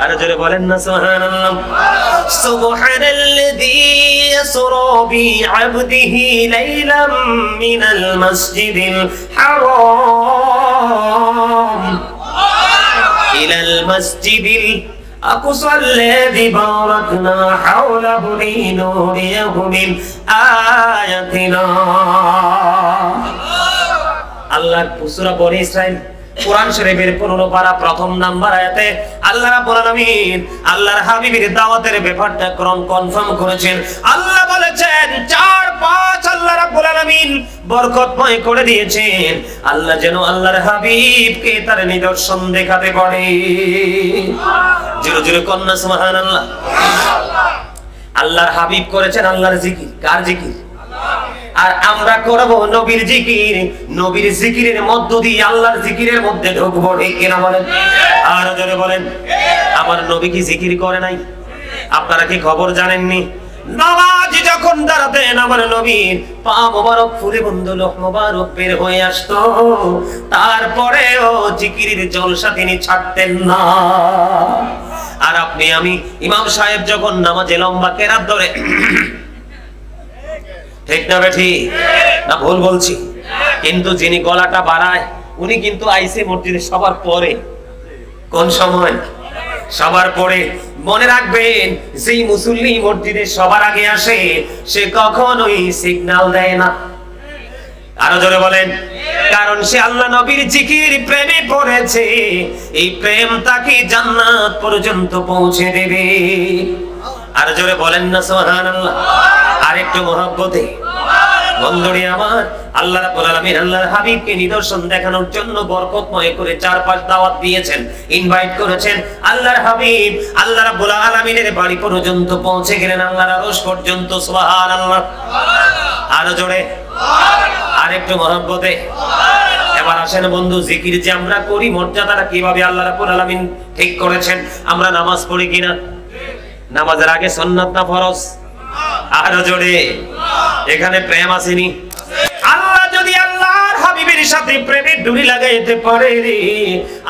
আর জোরে বলেন না সুবহানাল্লাহ। সুবহানাল্লাযী ইয়াসরা বিআবদিহি লাইলাম মিনাল মাসজিদিল হারাম ইলাল মাসজিদিল أقصى الذي باركنا حوله لنريه من آياتنا। আল্লাহ সূরা বনী ইসরাইল কোরআন শরীফের 15 পারা প্রথম নাম্বার আয়াতে আল্লাহ রাব্বুল আলামিন আল্লাহর হাবিবের দাওয়াতের ব্যাপারটা কনফার্ম করেছেন। আল্লাহ বলেছেন 4-5 আল্লাহ রাব্বুল আলামিন বরকতময় করে দিয়েছেন। আল্লাহ যেন আল্লাহর হাবিবকে তার নিদর্শন দেখাতে পারে। জোরে জোরে কন্যা সুবহানাল্লাহ। আল্লাহর হাবিব করেছেন আল্লাহর জিকির। কার জিকির? আর আমরা করব নবীর জিকির। নবীর জিকিরের মধ্য দিয়ে আল্লাহর জিকিরের মধ্যে ঢুকবো, ঠিক কিনা বলেন? আর জোরে বলেন। আমার নবী কি জিকির করে নাই? আপনারা কি খবর জানেননি? নামাজ যখন দাঁড়াতেন আমার নবীর পা মোবারক ফুলে বন্ধ, লোহ মোবারক বের হয়ে আসতো, তারপরেও জিকিরের জলসা তিনি ছাড়তেন না। আর আপনি আমি ইমাম সাহেব যখন নামাজে লম্বা কেরাত ধরে, ঠিক না বেঠি না ভুল বলছি? কিন্তু যিনি গলাটা বাড়ায় উনি কিন্তু আইসে মসজিদে সবার পরে। কোন সময়? সবার পরে। মনে রাখবেন, যেই মুসল্লি মসজিদে সবার আগে আসে সে কখনোই সিগন্যাল দেয় না। আরো জোরে বলেন। কারণ সে আল্লাহ নবীর জিকির প্রেমে পড়েছে। এই প্রেম তাকে জান্নাত পর্যন্ত পৌঁছে দেবে। আর জোরে বলেন না সুবহানাল্লাহ। আরেকটু মহব্বতে বন্ধুরে আমার, আল্লাহ রাব্বুল আলামিন আল্লাহর হাবিবকে নিদর্শন দেখানোর জন্য বরকতময় করে 4-5 দাওয়াত দিয়েছেন, ইনভাইট করেছেন। আল্লাহর হাবিব আল্লাহ রাব্বুল আলামিনের বাড়ি পর্যন্ত পৌঁছে গেলেন, আল্লাহর আরশ পর্যন্ত। সুবহানাল্লাহ। আরো জোরে, আরেকটু মহব্বতে। এবার আসেন বন্ধু, জিকির যে আমরা করি মর্যাদাটা কিভাবে আল্লাহ রাব্বুল আলামিন ঠিক করেছেন। আমরা নামাজ পড়ি কিনা? নামাজের আগে সুন্নাত না ফরজ? আরো জোরে। এখানে প্রেম আসেনি? আল্লাহ যদি আল্লাহর হাবিবের সাথে প্রেমের ডুরি লাগাইতে পারে রে,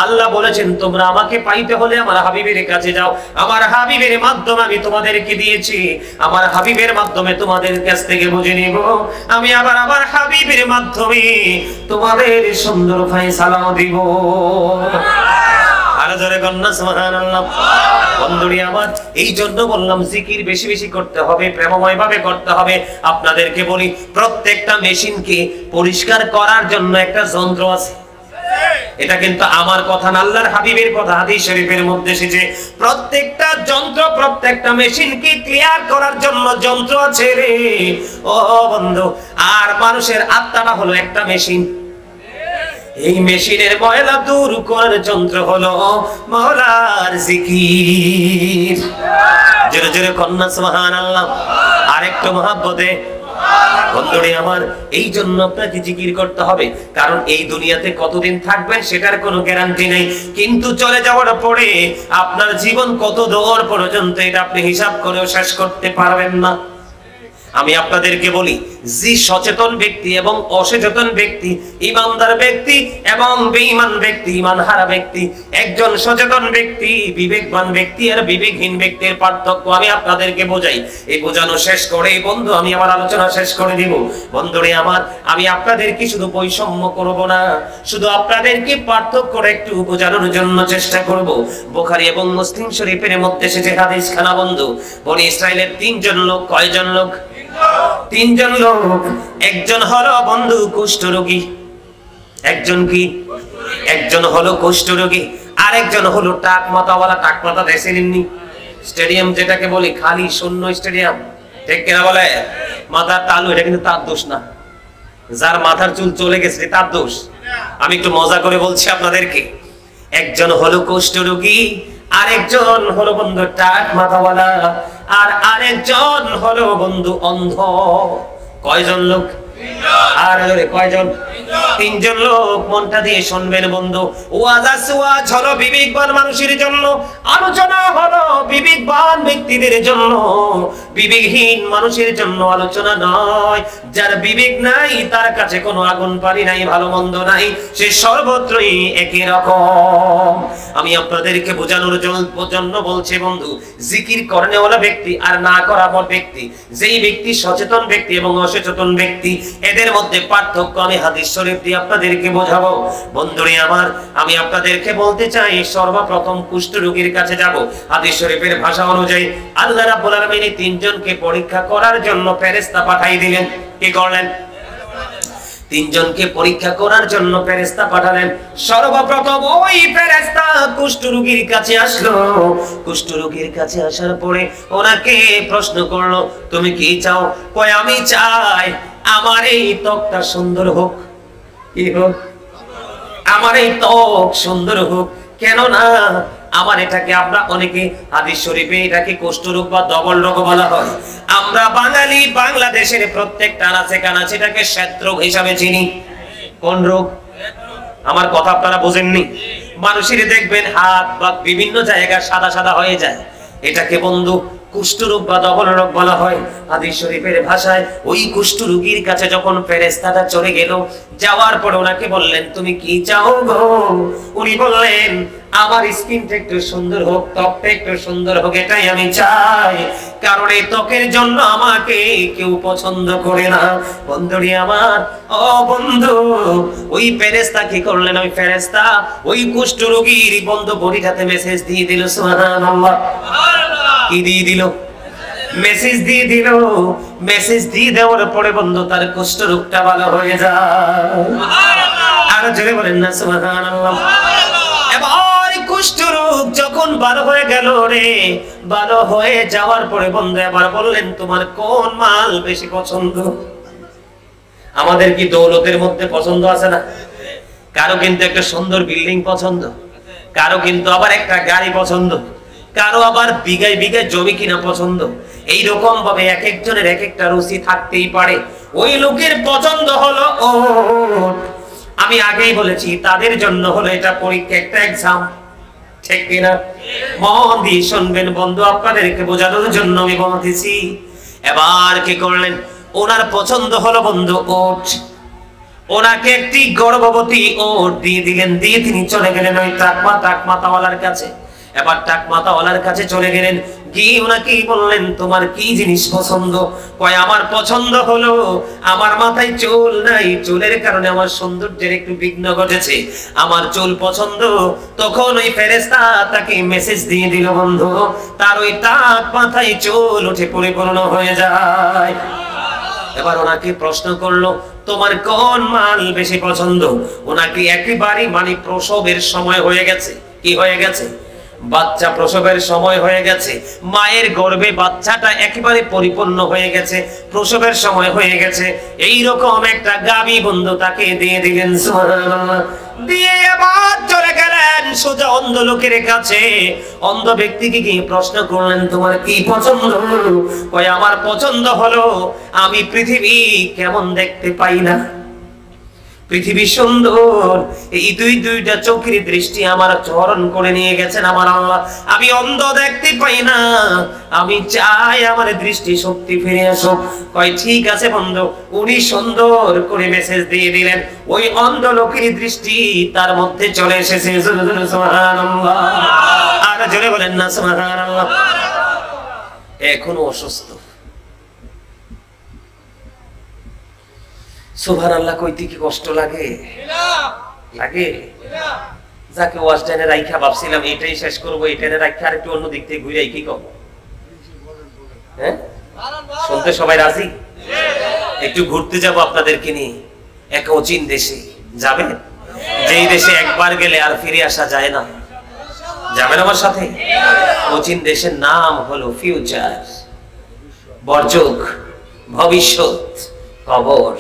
আল্লাহ বলেছেন তোমরা আমাকে পাইতে হলে আমার হাবিবের কাছে যাও। আমার হাবিবের মাধ্যমে আমি তোমাদেরকে দিয়েছি, আমার হাবিবের মাধ্যমে তোমাদের কাছ থেকে বুঝে নিব। আমি আবার আমার হাবিবের মাধ্যমে তোমাদের সুন্দর ফয়সালাও দিব। আরো জোরে কন্যা সুবহানাল্লাহ। বন্ধুরি আমার, এই জন্য বললাম জিকির বেশি বেশি করতে হবে, প্রেমময় ভাবে করতে হবে। আপনাদেরকে বলি, প্রত্যেকটা মেশিনকে পরিষ্কার করার জন্য একটা যন্ত্র আছে। এটা কিন্তু আমার কথা না, আল্লাহর হাবিবের কথা। হাদিস শরীফের মধ্যে এসেছে প্রত্যেকটা যন্ত্র, প্রত্যেকটা মেশিনকে ক্লিয়ার করার জন্য যন্ত্র আছে রে ও বন্ধু। আর মানুষের আত্মাটা হলো একটা মেশিন। এই মেশিনের ময়লা দূর করার যন্ত্র হলো মাওলার জিকির। জোরে জোরে কন্যা সুবহানাল্লাহ। আরেকটু মহব্বতে বন্ধুরে আমার, এই জন্য আপনাকে জিকির করতে হবে। কারণ এই দুনিয়াতে কতদিন থাকবেন সেটার কোনো গ্যারান্টি নেই, কিন্তু চলে যাওয়ার পরে আপনার জীবন কত দূর পর্যন্ত এটা আপনি হিসাব করেও শেষ করতে পারবেন না। আমি আপনাদেরকে বলি, যে সচেতন ব্যক্তি এবং অসচেতন ব্যক্তি, ইমানদার ব্যক্তি এবং বেঈমান ব্যক্তি, ইমানহারা ব্যক্তি, একজন সচেতন ব্যক্তি, বিবেকবান ব্যক্তি আর বিবেকহীন ব্যক্তির পার্থক্য আমি আপনাদেরকে বোঝাই। এই বোঝানো শেষ করে বন্ধু আমি আমার আলোচনা শেষ করে দিব। বন্ধুরে আমার, আমি আপনাদেরকে শুধু বৈষম্য করব না, শুধু আপনাদেরকে পার্থক্যটা একটু বোঝানোর জন্য চেষ্টা করব। বুখারী এবং মুসলিম শরীফের মধ্যে এসেছে হাদিস খানা বন্ধু, বনি ইসরাইলের তিনজন লোক, কয়জন লোক? তিনজন লোক। একজন হলো বন্ধু কুষ্ঠরোগী, একজন কি? একজন হলো কুষ্ঠরোগী, আরেকজন হলো টাক মাথাওয়ালা। টাক মাথা দেখেননি? স্টেডিয়াম যেটাকে বলি, খালি শূন্য স্টেডিয়াম, ঠিক কিনা বলে? মাথার তালু, এটা কিন্তু তার দোষ না, যার মাথার চুল চলে গেছে তার দোষ। আমি একটু মজা করে বলছি আপনাদেরকে। একজন হলো কুষ্ঠরোগী, আরেকজন হলো বন্ধু টাক মাথাওয়ালা, আর আরেকজন হলো বন্ধু অন্ধ। কয়জন লোক? আর কয়জন? তিনজন লোক। মনটা দিয়ে শুনবেন বন্ধু, ওয়াজ হলো বিবেকবান মানুষের জন্য, আলোচনা হলো বিবেকবান ব্যক্তিদের জন্য, বিবেকহীন মানুষের জন্য আলোচনা নয়। যার বিবেক নাই, তার কাছে কোনো আগুন পানি নাই, ভালো মন্দ নাই, সে সর্বত্রই একই রকম। আমি আপনাদেরকে বোঝানোর জন্য বলছি বন্ধু, জিকির করনেওয়ালা ব্যক্তি আর না করা ব্যক্তি, যেই ব্যক্তি সচেতন ব্যক্তি এবং অসচেতন ব্যক্তি, এদের মধ্যে পার্থক্য আমি হাদিস শরীফ দিয়ে আপনাদেরকে বোঝাবো। বন্ধুরে আমার, আমি আপনাদেরকে বলতে চাই, সর্বপ্রথম কুষ্ঠরোগীর কাছে যাব। হাদিস শরীফের ভাষা অনুযায়ী আল্লাহ রাব্বুল আলামিন তিনজনকে পরীক্ষা করার জন্য ফেরেশতা পাঠিয়ে দিলেন। কি করলেন? তিনজনকে পরীক্ষা করার জন্য ফেরেশতা পাঠালেন। সর্বপ্রথম ওই ফেরেশতা কুষ্ঠরোগীর কাছে আসলো। কুষ্ঠরোগীর কাছে আসার পরে ওনাকে প্রশ্ন করলো, তুমি কি চাও? কয়, আমি চাই আমার এই ত্বকটা সুন্দর হোক। কি হোক? আমার এই ত্বক সুন্দর হোক। কেন না, আমার এটাকে আমরা অনেকে হাদিস শরীফে এটাকে কুষ্ঠরোগ বা ডবল রোগ বলা হয়। আমরা বাঙালি, বাংলাদেশের প্রত্যেকটা আনাচে কানাচে এটাকে শ্বেতরোগ হিসাবে চিনি। কোন রোগ? আমার কথা আপনারা বোঝেননি? মানুষের দেখবেন হাত বা বিভিন্ন জায়গা সাদা সাদা হয়ে যায়, এটাকে বন্ধু কুষ্ঠরোগ বা ডবল রোগ বলা হয় হাদিস শরীফের ভাষায়। ওই কুষ্ঠরোগীর কাছে যখন ফেরেশতাটা চলে গেল, যাওয়ার পর ওনাকে বললেন, তুমি কি চাও গো? উনি বললেন, আমার স্কিনটা একটু সুন্দর হোক, ত্বকটা একটু সুন্দর হোক, এটাই আমি চাই। কারণ এই ত্বকের জন্য আমাকে কেউ পছন্দ করে না। বন্ধুরি আমার, ও বন্ধু, ওই ফেরেশতা কি করলেন? ওই ফেরেশতা ওই কুষ্ঠরোগীর বন্ধু বডিটাতে মেসেজ দিয়ে দিল। সুবহানাল্লাহ। কি দিয়ে দিল? মেসেজ দিয়ে দিল। মেসেজ দিয়ে দেওয়ার পরে বন্ধু তার কুষ্ঠরোগটা ভালো হয়ে যায়। আর জোরে বলেন না সুবহানাল্লাহ। এবার কুষ্ঠরোগ যখন ভালো হয়ে গেল রে, ভালো হয়ে যাওয়ার পরে বন্ধু এবার বললেন, তোমার কোন মাল বেশি পছন্দ? আমাদের কি দৌলতের মধ্যে পছন্দ আছে না? কারো কিন্তু একটা সুন্দর বিল্ডিং পছন্দ, কারো কিন্তু আবার একটা গাড়ি পছন্দ, কারো আবার বিঘায় বিঘায় জমি কিনা পছন্দ। এইরকম ভাবে এক একজনের এক একটা রুচি থাকতেই পারে। ওই লোকের পছন্দ হলো ওট। আমি আগেই বলেছি, তাদের জন্য হলো এটা পরীক্ষা, একটা এক্সাম, ঠিক কিনা? মন দিয়ে শুনবেন বন্ধু, আপনাদেরকে বোঝানোর জন্য আমি বলতেছি। এবার কি করলেন? ওনার পছন্দ হলো বন্ধু ওট। ওনাকে একটি গর্ভবতী ওট দিয়ে দিলেন, দিয়ে তিনি চলে গেলেন ওই টাক মাথাওয়ালার কাছে। এবার টাক মাথাওয়ালার কাছে চলে গেলেন, গিয়ে ওনাকে বললেন, তোমার কি জিনিস পছন্দ? কয়, আমার পছন্দ হলো আমার মাথায় চুল নাই, চুলের কারণে আমার সৌন্দর্যের একটু বিঘ্ন ঘটেছে, আমার চুল পছন্দ। তখন ওই ফেরেশতা তাকে মেসেজ দিয়ে দিল বন্ধু, তার ওই টাক মাথায় চুল উঠে পরিপূর্ণ হয়ে যায়। এবার ওনাকে প্রশ্ন করলো, তোমার কোন মাল বেশি পছন্দ? ওনাকে একেবারে মানে প্রসবের সময় হয়ে গেছে। কি হয়ে গেছে? বাচ্চা প্রসবের সময় হয়ে গেছে, মায়ের গর্ভে বাচ্চাটা একেবারে পরিপূর্ণ হয়ে গেছে, প্রসবের সময় হয়ে গেছে। এই রকম একটা গাভী বন্ধু তাকে দিয়ে দিলেন। সুবহানাল্লাহ। দিয়ে আবার চলে গেলেন সোজা অন্ধ লোকের কাছে। অন্ধ ব্যক্তিকে গিয়ে প্রশ্ন করলেন, তোমার কি পছন্দ? কয়, আমার পছন্দ হলো আমি পৃথিবী কেমন দেখতে পাই না। পৃথিবী সুন্দর, এই দুইটা চোখের দৃষ্টি আমার চরণ করে নিয়ে গেছেন আমার আল্লাহ। আমি অন্ধ, দেখতে পাই না, আমি চাই আমার দৃষ্টি শক্তি ফিরে আসুক। কয় ঠিক আছে বন্ধু। উনি সুন্দর করে মেসেজ দিয়ে দিলেন, ওই অন্ধ লোকের দৃষ্টি তার মধ্যে চলে এসেছে। সুবহানাল্লাহ, আর জোরে বলেন না সুবহানাল্লাহ। এখনো অসুস্থ। সুবহানাল্লাহ কইতে কি কষ্ট লাগে? লাগে। যাকে ওয়াজ টাইনে রাইখা ভাবছিলাম এটাই শেষ করবো, এই টাইনে রাইখা আর একটু অন্য দিক থেকে ঘুরে কি কম? হ্যাঁ, শুনতে সবাই রাজি? একটু ঘুরতে যাব আপনাদেরকে নিয়ে এক অচিন দেশে। যাবেন? যেই দেশে একবার গেলে আর ফিরে আসা যায় না। যাবেন আমার সাথে? অচিন দেশের নাম হলো ফিউচার, বর্জক, ভবিষ্যৎ, কবর।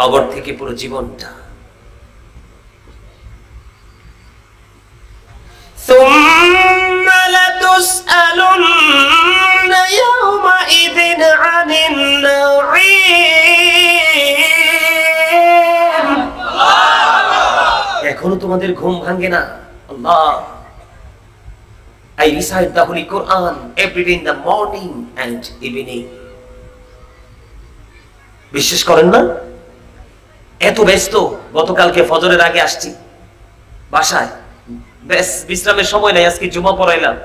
কবর থেকে পুরো জীবনটা। ثم لتسألن يومئذ عن النعيم। এখনো তোমাদের ঘুম ভাঙে না? আল্লাহ, I recite the Holy Quran every day in the morning and evening. বিশ্বাস করেন না? এত ব্যস্ত, গতকালকে ফজরের আগে আসছি বাসায়, বেশ বিশ্রামের সময় নাই। আজকে জুমা পড়াইলাম,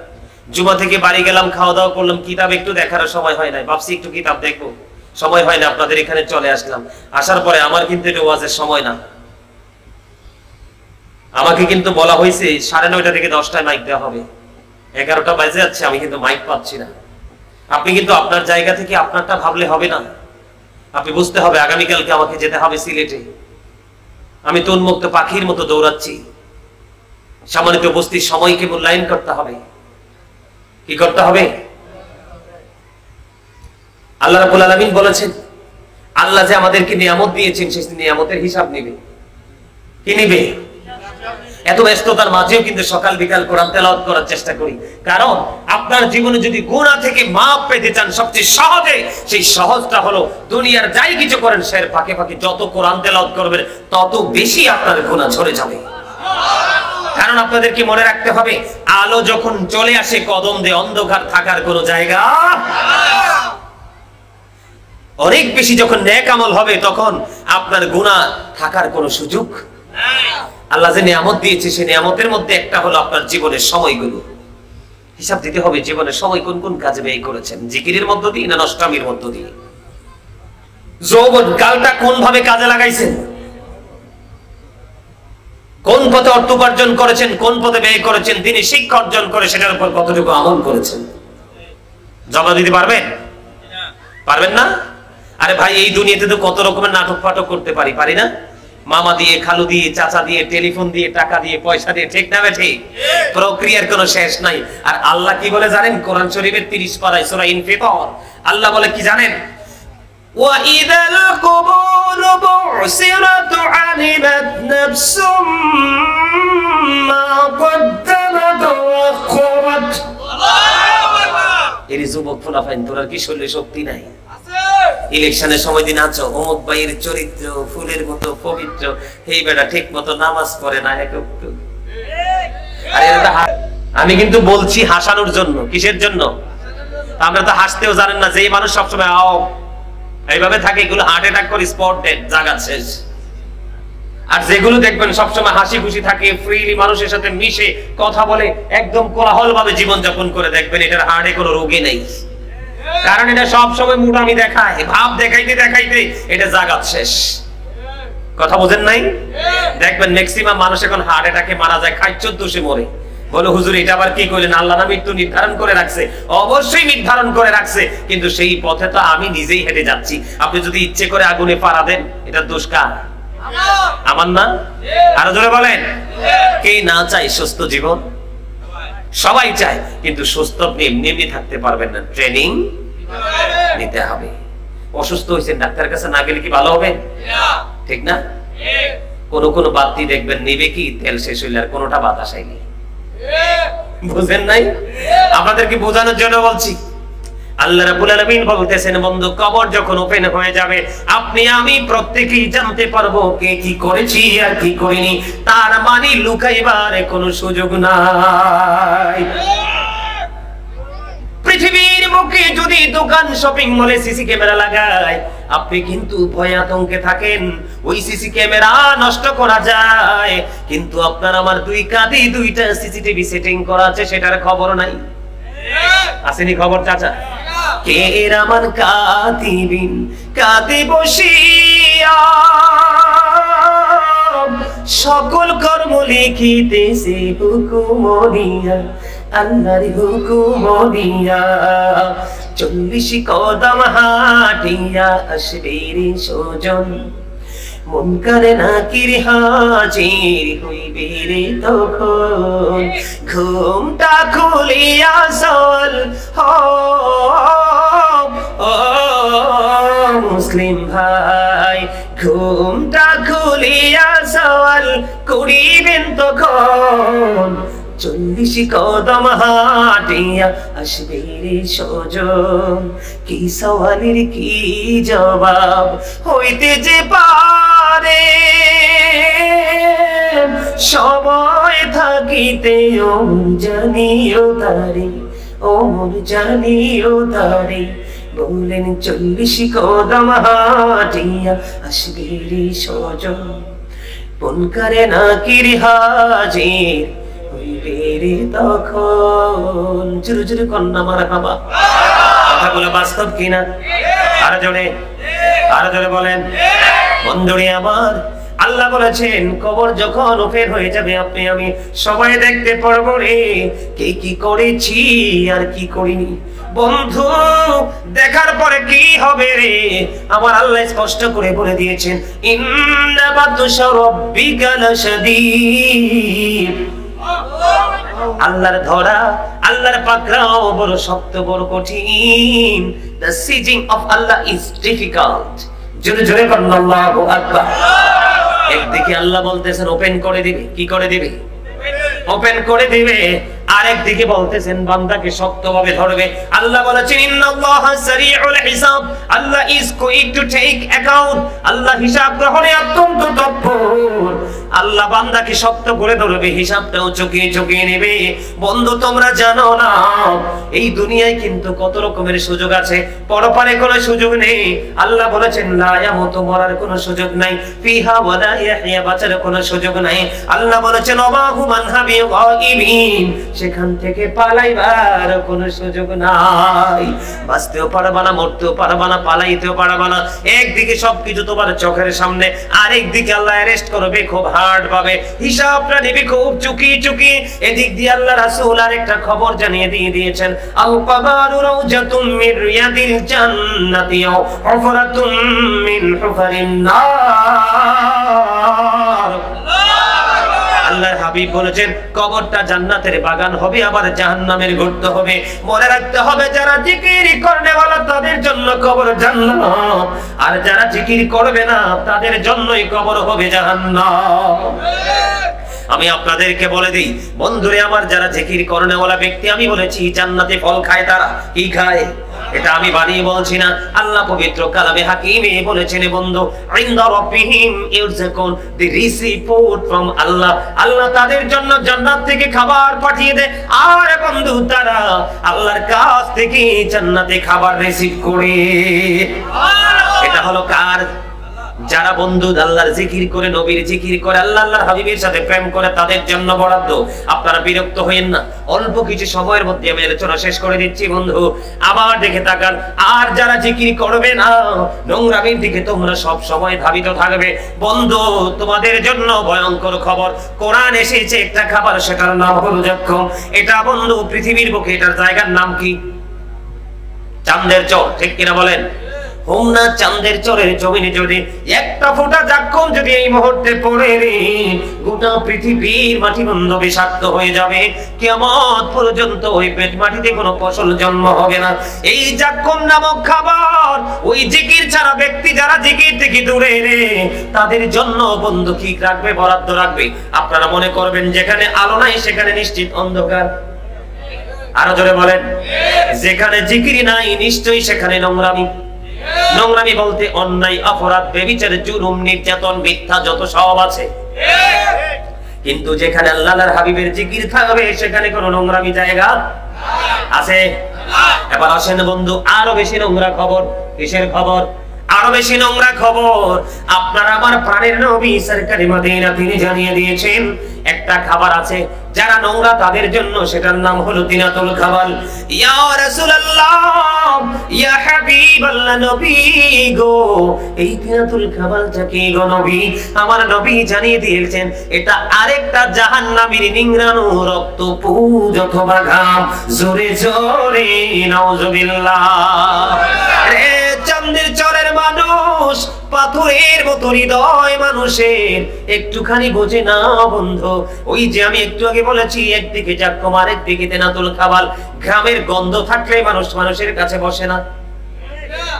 জুমা থেকে বাড়ি গেলাম, খাওয়া দাওয়া করলাম, কিতাব একটু দেখার সময় হয় নাই। ভাবছি একটু কিতাব দেখবো, সময় হয় না। আপনাদের এখানে চলে আসলাম। আসার পরে আমার কিন্তু এটা ওয়াজের সময় না। আমাকে কিন্তু বলা হয়েছে 9:30 থেকে 10টায় মাইক দেওয়া হবে। 11টা বাজে যাচ্ছে, আমি কিন্তু মাইক পাচ্ছি না। আপনি কিন্তু আপনার জায়গা থেকে আপনারটা ভাবলে হবে না। আপনি বুঝতে হবে আগামীকালকে আমাকে যেতে হবে সিলেটে। আমি তো উন্মুক্ত পাখির মতো দৌড়াচ্ছি। সম্মানিত উপস্থিত, সময়কে মূল্যায়ন করতে হবে। কি করতে হবে? আল্লাহ রাব্বুল আলামিন বলেছেন, আল্লাহ যে আমাদেরকে নিয়ামত দিয়েছেন সেই নিয়ামতের হিসাব নেবে। কি নেবে? এত ব্যস্ততার মাঝেও কিন্তু সকাল বিকাল কোরআন তেলাওয়াত করার চেষ্টা করি। কারণ আপনার জীবনে যদি গুনাহ থেকে মাপ পেতে চান, সবচেয়ে সহজে সেই সহজটা হলো দুনিয়ার যাই কিছু করেন সের ফাঁকে ফাঁকে যত কোরআন তেলাওয়াত করবেন তত বেশি আপনার গুনাহ ঝরে যাবে। কারণ আপনাদেরকে মনে রাখতে হবে, আলো যখন চলে আসে কদম দিয়ে, অন্ধকার থাকার কোনো জায়গা। অনেক বেশি যখন নেক আমল হবে তখন আপনার গুনাহ থাকার কোনো সুযোগ। আল্লাহ যে নিয়ামত দিয়েছে সেই নিয়ামতের মধ্যে একটা হলো আপনার জীবনের সময়গুলো। হিসাব দিতে হবে জীবনের সময় কোন কোন কাজে ব্যয় করেছেন, জিকিরের মধ্য দিয়ে না নষ্টামির মধ্য দিয়ে। যৌবন কালটা কোন ভাবে কাজে লাগাইছেন, কোন পথে অর্থ উপার্জন করেছেন, কোন পথে ব্যয় করেছেন, তিনি শিক্ষা অর্জন করে সেটার উপর কতটুকু আমল করেছেন। জবাব দিতে পারবেন? পারবেন না? আরে ভাই, এই দুনিয়াতে তো কত রকমের নাটক ফাটক করতে পারি, পারি না? মামা দিয়ে, খালু দিয়ে, চাচা দিয়ে, টেলিফোন দিয়ে, টাকা দিয়ে, পয়সা দিয়ে, ঠিক না বেঠি? প্রক্রিয়ার কোনো শেষ নাই। আর আল্লাহ কি বলে জানেন? কোরআন শরীফের 30 পারায় সূরা ইনফিতর আল্লাহ বলে কি জানেন? وَإِذَا الْقُبُورُ بُعْثِرَتْ عَلِمَتْ نَفْسٌ مَا قَدَّمَتْ وَأَخَّرَتْ। এর যুবক ফুলাফাইন, তোর কি শরীরে শক্তি নাই? ইলেকশনের সময় দিন আছো, অমুক ভাইয়ের চরিত্র ফুলের মতো পবিত্র, এই বেটা ঠিক মতো নামাজ পড়ে না। আমি কিন্তু বলছি হাসানোর জন্য। কিসের জন্য? আমরা তো হাসতেও জানেন না। যেই মানুষ সবসময় এইভাবে থাকে, এগুলো হার্ট অ্যাটাক করে স্পট ডেড, জায়গা শেষ। আর যেগুলো দেখবেন সবসময় হাসি খুশি থাকে, ফ্রিলি মানুষের সাথে মিশে কথা বলে, একদম কোলাহল ভাবে জীবন যাপন করে, দেখবেন এটার হার্টে কোনো রোগী নেই। কারণ এটা সব সময় মুটামি দেখায়, ভাব দেখাইতে দেখাইতে এটা জাগাত শেষ। কথা বোঝেন নাই? দেখবেন ম্যাক্সিমাম মানুষ এখন হার্ট অ্যাটাকে মারা যায়, খাইচ্ছর দোষে মরে। বলে হুজুর এটা আবার কি করলেন? আল্লাহ না মৃত্যু নির্ধারণ করে রাখছে? অবশ্যই নির্ধারণ করে রাখছে, কিন্তু সেই পথে তো আমি নিজেই হেঁটে যাচ্ছি। আপনি যদি ইচ্ছে করে আগুনে পাড়া দেন, এটা দোষ কার? আমার না? আরো জোরে বলেন। কে না চায় সুস্থ জীবন? সবাই চায়, কিন্তু সুস্থ আপনি এমনি এমনি থাকতে পারবেন না, ট্রেনিং নিতে হবে। অসুস্থ হয়েছেন, ডাক্তারের কাছে না গেলে কি ভালো হবে? ঠিক না? কোন বাতি দেখবেন নিবে কি, তেল শেষ হইলে আর কোনটা বাতাস আইনি। বুঝেন নাই? আপনাদেরকে বোঝানোর জন্য বলছি। আল্লাহ রাব্বুল আলামিন বলতেছেন বন্ধু কবর যখন ওপেন হয়ে যাবে আপনি আমি প্রত্যেকেই জানতে পারবো কে কি করেছি আর কি করিনি, তার মানে লুকাইবার কোনো সুযোগ নাই। পৃথিবীর মুখে যদি দোকান শপিং মলে সিসি ক্যামেরা লাগায় আপনি কিন্তু ভয় আতঙ্কে থাকেন ওই সিসি ক্যামেরা নষ্ট করা যায়, কিন্তু আপনার আমার দুই কাঁধে দুইটা সিসিটিভি সেটিং করা আছে সেটার খবর নাই। আসেনি খবর চাচা? কে রামান কাতিবিন কাতে বসিয়া সকল কর্ম লিখিতেছে হুকুম দিয়া, আল্লাহর হুকুম দিয়া 40 কদম হাঁটিয়া আসবে রে সুজন, মুনকারে নাকির হাজির হইবে রে তখন, ঘুমটা খুলিয়া চল ও মুসলিম ভাই, ঘুমটা খুলিয়া চল করিবেন তখন 40 কদম হাঁটিয়া আসবে রে সুজন, কি সওয়ালের কি জবাব হইতে যে পারে, সময় থাকিতে ওমর জানিও তারে, ওমর জানিও তারে, বললেন 40 কদম হাঁটিয়া আসবে রে সুজন, মুনকারে নাকির হাজির হইবে রে তখন। জোরে জোরে কন্যা মারহাবা। কথাগুলো বাস্তব কিনা? আরো জোরে বলেন। বন্ধুরে আমার আল্লাহ বলেছেন কবর যখন ওপেন হয়ে যাবে আপনি আমি সবাই দেখতে পারবো রে কে কি করেছি আর কি করিনি। বন্ধু দেখার পরে কি হবে রে আমার আল্লাহ স্পষ্ট করে বলে দিয়েছেন, ইন্না বাতশা রাব্বিকা লাশাদীদ। আল্লাহর ধরা আল্লাহর পাকড়াও বড় শক্ত বড় কঠিন। The sieging of Allah is difficult. জোরে জোরে বলুন আল্লাহু আকবার। একদিকে আল্লাহ বলতেছেন ওপেন করে দিবে, কি করে দিবে? ওপেন করে দিবে। আরেকদিকে বলতেছেন বান্দাকে শক্তভাবে ধরবে। আল্লাহ বলেছেন ইন্নাল্লাহা সারিউল হিসাব, Allah is going to take account. Allah হিসাব গ্রহণে অত্যন্ত তৎপর। আল্লাহ বান্দাকে শক্ত করে ধরবে, হিসাবটাও চুকিয়ে চুকিয়ে নেবে। বন্ধু তোমরা জানো না এই দুনিয়ায় কিন্তু কত রকমের সুযোগ আছে, পরপারে কোনো সুযোগ নেই। আল্লাহ বলেছেন লা ইয়ামুতু, মরার কোনো সুযোগ নাই, ফিহা ওয়ালা ইয়াহইয়া, বাঁচার কোনো সুযোগ নাই। আল্লাহ বলেছেন ওয়া হুম আনহা বিগাইবিন, সেখান থেকে পালাইবার কোনো সুযোগ নাই। বাঁচতেও পারবা না, মরতেও পারবা না, পালাইতেও পারবা না। একদিকে সবকিছু তোমার চোখের সামনে, আরেকদিকে আল্লাহ অ্যারেস্ট করবে খুব হার্ড ভাবে, হিসাবটা নেবে খুব চুকি চুকি। এদিক দিয়ে আল্লাহ রাসূল আরেকটা খবর জানিয়ে দিয়ে দিয়েছেন, আল কবারু রাউজাতুম মির রিয়াদিল জান্নাতি আও হুফরাতুম মিন হুফারিন নার। আল্লাহর হাবিব বলেছেন কবরটা জান্নাতের বাগান হবে, আবার জাহান্নামের গর্ত হবে। মনে রাখতে হবে যারা জিকির করেওয়ালা তাদের জন্য কবর জান্নাত, আর যারা জিকির করবে না তাদের জন্যই কবর হবে জাহান্নাম। আমি আপনাদেরকে বলে দিই বন্ধুরে আমার, যারা জিকির করেওয়ালা ব্যক্তি আমি বলেছি জান্নাতে ফল খায়। তারা কি খায়? এটা আমি বানিয়ে বলছি না, আল্লাহ পবিত্র কালামে হাকিমে বলেছেন বন্ধু, ইনদা রাব্বিহিম ইরযাকুন, দি রিসিভ ফ্রম আল্লাহ। আল্লাহ তাদের জন্য জান্নাত থেকে খাবার পাঠিয়ে দেয়, আর বন্ধু তারা আল্লাহর কাছ থেকে জান্নাতে খাবার রিসিভ করে। এটা হলো কার? যারা বন্ধু আল্লাহর জিকির করে, নবীর জিকির করে, আল্লাহর হাবিবের সাথে প্রেম করে, তাদের জন্য বরাদ্দ। আপনারা বিরক্ত হইেন না, অল্প কিছু সময়ের মধ্যে আমি আলোচনা শেষ করে দিচ্ছি বন্ধু। আবার দেখে তাকান, আর যারা জিকির করবে না, নোংরামির দিকে তোমরা সব সময় ধাবিত থাকবে বন্ধু, তোমাদের জন্য ভয়ঙ্কর খবর। কোরআন এসেছে একটা খাবার, সেটার নাম হলো যক্ষম। এটা বন্ধু পৃথিবীর বুকে এটার জায়গার নাম কি? চাঁদের চর, ঠিক কিনা বলেন? হোমনা চাঁদের চরের জমিনে যদি একটা ফোঁটা যক্ষম যদি এই মুহূর্তে পড়ে রে, গোটা পৃথিবীর মাটি বন্ধ বিষাক্ত হয়ে যাবে। কিয়ামত পর্যন্ত ওই পেট মাটিতে কোনো ফসল জন্ম হবে না। এই যক্ষম নামক খাবার ওই জিকির ছাড়া ব্যক্তি যারা জিকির থেকে দূরে রে, তাদের জন্য বন্ধু কি রাখবে? বরাদ্দ রাখবে। আপনারা মনে করবেন যেখানে আলো নাই সেখানে নিশ্চিত অন্ধকার। আরো জোরে বলেন। যেখানে জিকির নাই নিশ্চয়ই সেখানে নোংরামি। নোংরামি বলতে অন্যায়, অপরাধ, ব্যভিচার, জুলুম, নির্যাতন, মিথ্যা যত সব আছে। কিন্তু যেখানে আল্লাহর হাবিবের জিকির থাকবে সেখানে কোনো নোংরামি জায়গা আছে? এবার আসেন বন্ধু, আরো বেশি নোংরা খবর। কিসের খবর? আরো বেশি নোংরা খবর। আপনার আমার প্রাণের নবী সরকারি মদিনা তিনি জানিয়ে দিয়েছেন একটা খাবার আছে যারা নোংরা তাদের জন্য, সেটার নাম হলো তিনাতুল খাবাল। ইয়া রাসূলুল্লাহ, ইয়া হাবিবাল্লাহ, নবী গো, এই তিনাতুল খাবালটা কি গো নবী? আমার নবী জানিয়ে দিয়েছেন এটা আরেকটা জাহান্নামীর নিংড়ানো রক্ত, পুজ অথবা ঘাম। জোরে জোরে নাউজুবিল্লাহ। রে চাঁদের চরের মানুষ, পাথরের মতো হৃদয় মানুষের, একটুখানি বোঝে না বন্ধু। ওই যে আমি একটু আগে বলেছি, একদিকে জাক্কুম আরেকদিকে তিনাতুল খাবাল। গ্রামের গন্ধ থাকলে মানুষ মানুষের কাছে বসে না।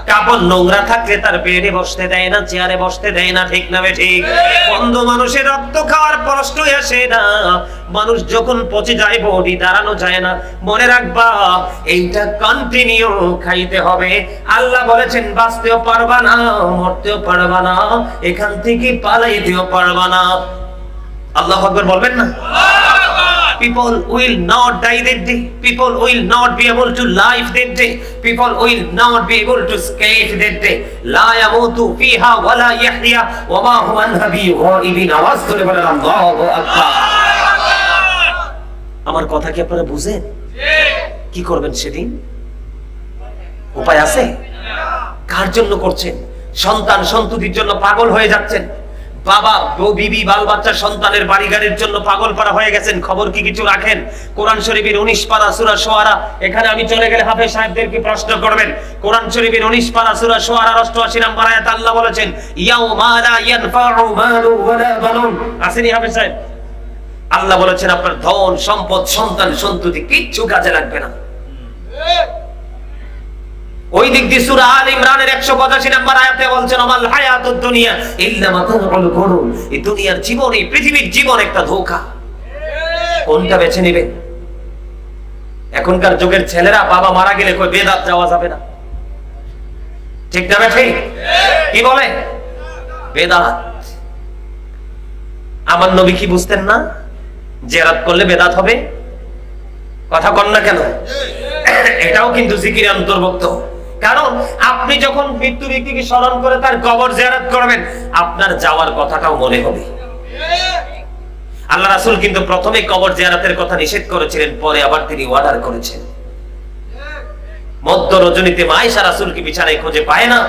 কাপড় নোংরা থাকলে তার বেডে বসতে দেয় না, চেয়ারে বসতে দেয় না, ঠিক না ঠিক? অন্ধ মানুষের রক্ত খাওয়ার প্রশ্নই আসে না। মানুষ যখন পচে যায় বডি দাঁড়ানো যায় না। মনে রাখবা এইটা কন্টিনিউ খাইতে হবে। আল্লাহ বলেছেন বাঁচতেও পারবা না, মরতেও পারবা না, এখান থেকে পালাইতেও পারবা না। আল্লাহু আকবার বলবেন না? People will not die that day. People will not be able to live that day. People will not be able to escape that day. La yamutu fiha wa la yahya wa ma huwa anhabi ghaibin. আওয়াজ করে বলেন আল্লাহু আকবার। আমার কথা কি আপনারা বুঝেন? কি করবেন সেদিন? উপায় আছে? কার জন্য করছেন? সন্তান সন্ততির জন্য পাগল হয়ে যাচ্ছেন। বাবা বিবি বাল বাচ্চা সন্তানের বাড়ি গাড়ির জন্য পাগল পারা হয়ে গেছেন। খবর কি কিছু রাখেন? কোরআন শরীফের 19 পারা সূরা শুআরা, এখানে আমি চলে গেলে হাফেজ সাহেবদেরকে প্রশ্ন করবেন। কোরআন শরীফের 19 পারা সূরা শুআরা 88 নম্বর আয়াত আল্লাহ বলেছেন ইয়াউমা লা ইয়ানফাউ মালু ওয়ালা বানুন। আসেনি হাফেজ সাহেব? আল্লাহ বলেছেন আপনার ধন সম্পদ সন্তান সন্ততি কিচ্ছু কাজে লাগবে না। ওই দিক দিয়ে সূরা আল ইমরানের 185 নম্বর আয়াতে বলছেন আমাল হায়াতুদ দুনিয়া ইল্লা মাতাউল গুরুর। এই দুনিয়ার জীবন, এই পৃথিবীর জীবন একটা ধোঁকা। কোনটা বেছে নেবেন? এখনকার যুগের ছেলেরা বাবা মারা গেলে কই বেদাত যাওয়া যাবে না, ঠিক না ঠিক? কি বলে? বেদাত। আমার নবী কি বুঝতেন না জিয়ারত করলে বেদাত হবে? কথা কন না কেন? এটাও কিন্তু জিকিরের অন্তর্ভুক্ত। কারণ আপনি যখন মৃত্যু ব্যক্তিকে স্মরণ করে তার কবর জিয়ারত করবেন, আপনার যাওয়ার কথাটাও মনে হবে। আল্লাহ রাসূল কিন্তু প্রথমে কবর জিয়ারতের কথা নিষেধ করেছিলেন, পরে আবার তিনি অর্ডার করেছেন। মধ্য রজনীতে আয়েশা রাসূলকে বিছানায় খুঁজে পায় না,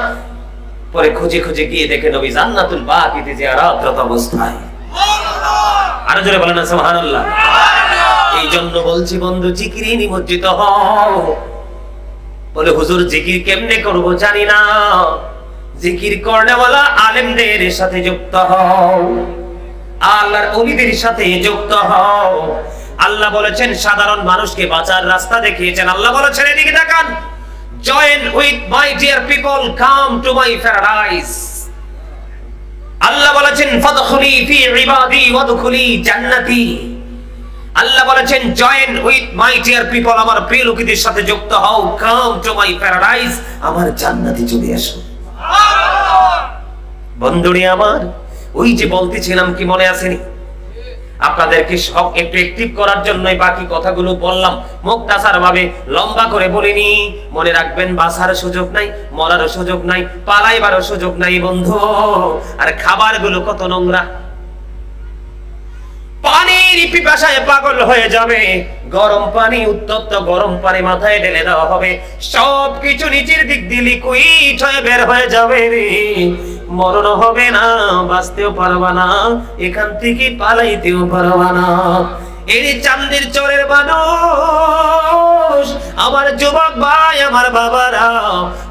পরে খুঁজে খুঁজে গিয়ে দেখে নবী জান্নাতুল বাকিতে জিয়ারতরত অবস্থায়। আরো জোরে বলেন না সুবহানাল্লাহ। এই জন্য বলছি বন্ধু, জিকিরে নিমজ্জিত হও। বলে হুজুর জিকির কেমনে করব জানি না। জিকির করেওয়ালা আলেমদের সাথে যুক্ত হও, আল্লাহর ওলিদের সাথে যুক্ত হও। আল্লাহ বলেছেন সাধারণ মানুষকে বাঁচার রাস্তা দেখিয়েছেন। আল্লাহ বলেছেন এদিকে তাকান, join with my dear people, come to my paradise. আল্লাহ বলেছেন ফাদখুলি ফি ইবাদি ওয়াদখুলি জান্নাতি। আল্লাহ বলেছেন join with my dear people, আমার প্রিয় লোকেদের সাথে যুক্ত হও, কাম টু মাই প্যারাডাইস, আমার জান্নাতে চলে আসো। বন্ধুরে আমার, ওই যে বলতেছিলাম কি মনে আসেনি? আপনাদেরকে সব একটু অ্যাক্টিভ করার জন্যই বাকি কথাগুলো বললাম, মুক্তাসার ভাবে লম্বা করে বলিনি। মনে রাখবেন বাঁচার সুযোগ নাই, মরার সুযোগ নাই, পালাইবারও সুযোগ নাই বন্ধু। আর খাবারগুলো কত নোংরা, পানির পিপাসায় পাগল হয়ে যাবে। গরম পানি, উত্তপ্ত গরম পানি মাথায় ঢেলে দেওয়া হবে, সবকিছু নিচের দিক দিয়ে লিকুইড হয়ে বের হয়ে যাবে রে। মরণ হবে না, বাঁচতেও পারবা না, এখান থেকে পালাইতেও পারবা না। এই চাঁদের চরের মানুষ, আমার যুবক ভাই, আমার বাবারা,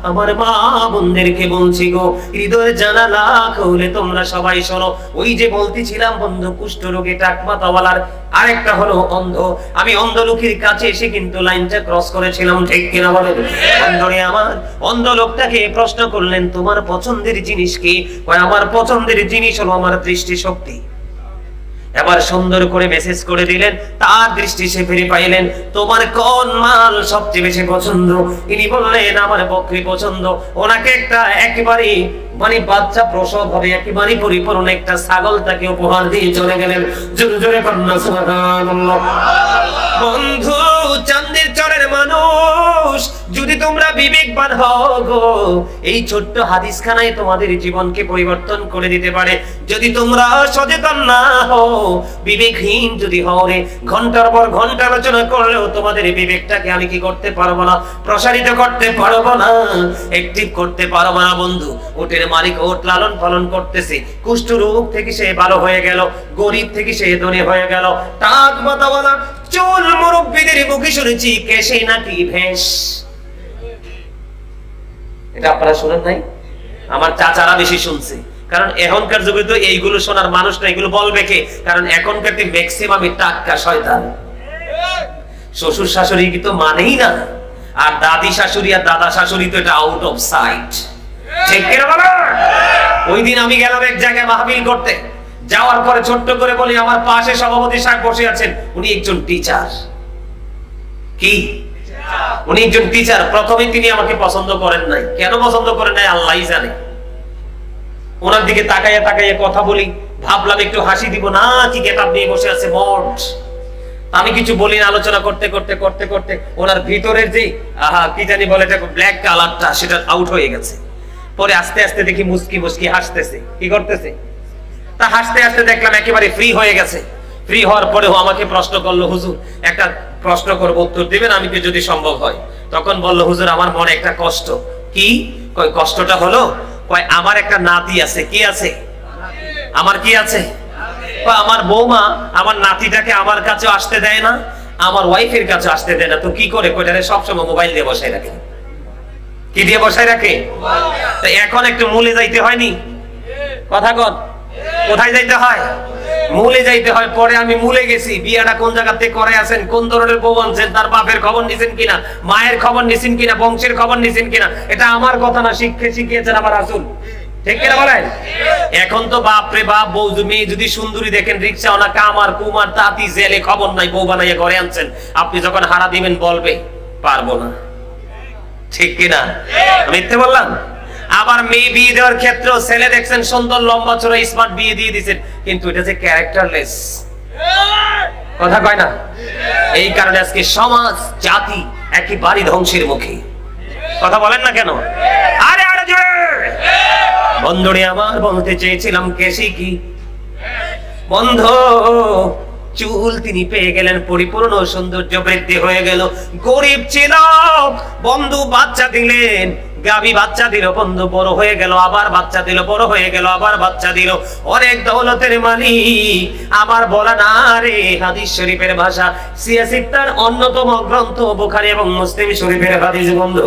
আমার মা বোনদেরকে বলছি গো, হৃদয় জানালা খুলে তোমরা সবাই শোনো। ওই যে বলতেছিলাম বন্ধু, কুষ্ঠ রোগে টাকমাতাওয়ালার আরেকটা হলো অন্ধ। আমি অন্ধ লোকের কাছে এসে কিন্তু লাইনটা ক্রস করেছিলাম, ঠিক কিনা বলেন? বন্ধুরে আমার, অন্ধ লোকটাকে প্রশ্ন করলেন তোমার পছন্দের জিনিস কি? আমার পছন্দের জিনিস হলো আমার দৃষ্টি শক্তি। এবার সুন্দর করে মেসেজ করে দিলেন, তার দৃষ্টি সে ফিরে পাইলেন, তোমার কোন মাল সবচেয়ে বেশি পছন্দ? ইনি বললেন আমার বকরি পছন্দ। ওনাকে একটা একেবারে মানে বাচ্চা প্রসব হবে একেবারে পরিপূর্ণ একটা ছাগল তাকে উপহার দিয়ে চলে গেলেন। জোরে জোরে কন্যা সুবহানাল্লাহ। বন্ধু, চাঁদের চরের মানুষ, যদি তোমরা বিবেকবান হও গো, এই ছোট্ট হাদিসখানায় তোমাদের জীবনকে পরিবর্তন করে দিতে পারে। যদি তোমরা সচেতন না হও, বিবেকহীন যদি হও রে, ঘন্টার পর ঘন্টা আলোচনা করলেও তোমাদের বিবেকটাকে আমি কি করতে পারবো না? প্রসারিত করতে পারবো না, অ্যাক্টিভ করতে পারবো না। বন্ধু, ওটের মালিক ওট লালন পালন করতেছে, কুষ্ঠ রোগ থেকে সে ভালো হয়ে গেল, গরিব থেকে সে ধনী হয়ে গেল। টাক মাথাওয়ালা চুল মুরব্বীদের মুখে শুনেছি কেশে নাকি ভেষ। এটা আপনারা শুনেন নাই? আমার চাচারা বেশি শুনছে, কারণ এখনকার যুগে তো এইগুলো শোনার মানুষ না। এগুলো বলবে কে? কারণ এখনকার ম্যাক্সিমাম টাক্কা শয়তান। শ্বশুর শাশুড়ি কি তো মানেই না, আর দাদি শাশুড়ি আর দাদা শাশুড়ি তো এটা আউট অফ সাইট। ঠিক কিনা বলো? ওই দিন আমি গেলাম এক জায়গায় মাহফিল করতে, যাওয়ার পরে ছোট্ট করে বলি, আমার পাশে সভাপতি সাহেব বসে আছেন, উনি একজন টিচার। কি? উনি একজন টিচার। প্রথমে তিনি আমাকে পছন্দ করেন নাই। কেন পছন্দ করেন নাই আল্লাহই জানে। ওনার দিকে তাকাইয়া তাকাইয়া কথা বলি, ভাবলাম একটু হাসি দিব না, কি গেটআপ নিয়ে বসে আছে মোট। আমি কিছু বলি না, আলোচনা করতে করতে করতে করতে ওনার ভিতরের যে কি জানি বলে ব্ল্যাক কালারটা, সেটা আউট হয়ে গেছে। পরে আস্তে আস্তে দেখি মুস্কি মুস্কি হাসতেছে। কি করতেছে? তা হাসতে হাসতে দেখলাম একেবারে ফ্রি হয়ে গেছে। ফ্রি হওয়ার পরেও আমাকে প্রশ্ন করলো, হুজুর একটা প্রশ্ন করবো, উত্তর দিবেন আমি যদি সম্ভব হয়। তখন বললো, হুজুর আমার মনে একটা কষ্ট। কি? কয় কষ্টটা হলো, কয় আমার একটা নাতি আছে। কি আছে? আমার কি আছে? আমার বৌমা আমার নাতিটাকে আমার কাছে আসতে দেয় না, আমার ওয়াইফের কাছে আসতে দেয় না। তো কি করে? কয়টারে সবসময় মোবাইল দিয়ে বসায় রাখে। কি দিয়ে বসায় রাখে? তো এখন একটু মূলে যাইতে হয়নি? কথা কন, কোথায় যাইতে হয়? মূলে যাইতে হয়। পরে আমি মূলে গেছি, বিয়াটা কোন জায়গাতে করে আছেন, কোন ধরনের বউ আনছেন, তার বাপের খবর নিছেন কিনা, মায়ের খবর নিছেন কিনা, বংশের খবর নিছেন কিনা, এটা আমার কথা না, শিখিয়েছেন আমার রাসূল। ঠিক কিনা বলেন? এখন তো বাপরে বাপ, বউ মেয়ে যদি সুন্দরী দেখেন, রিকশাওয়ালা, কামার কুমার তাঁতি জেলে, খবর নাই, বউ বানাইয়া ঘরে আনছেন। আপনি যখন হারা দিবেন বলবে পারবো না। ঠিক কিনা? মিথ্যে বললাম? আবার মেয়ে বিয়ে দেওয়ার ক্ষেত্রে ছেলে দেখছেন সুন্দর, লম্বা চড়া, স্মার্ট, বিয়ে দিয়ে দিচ্ছেন, কিন্তু এটা যে ক্যারেক্টারলেস। কথা কয় না? এই কারণে আজকে সমাজ জাতি একেবারে ধ্বংসের মুখে। কথা বলেন না কেন? আরে আরে জোরে বন্ধুরে আমার, বলতে চেয়েছিলাম কেশি কি বন্ধু, চুল তিনি পেয়ে গেলেন, পরিপূর্ণ সৌন্দর্য বৃদ্ধি হয়ে গেল। গরিব ছিল বন্ধু, বাচ্চা দিলেন, গাবি বাচ্চা দিল, বন্ধু বড় হয়ে গেল, আবার বাচ্চা দিল, বড় হয়ে গেল, আবার বাচ্চা দিল, অনেক দৌলতের মালিক। আমার বলা না রে, হাদিস শরীফের ভাষা, সিয়াসিত্তার অন্যতম গ্রন্থ বুখারী এবং মুসলিম শরীফের হাদিস। বন্ধু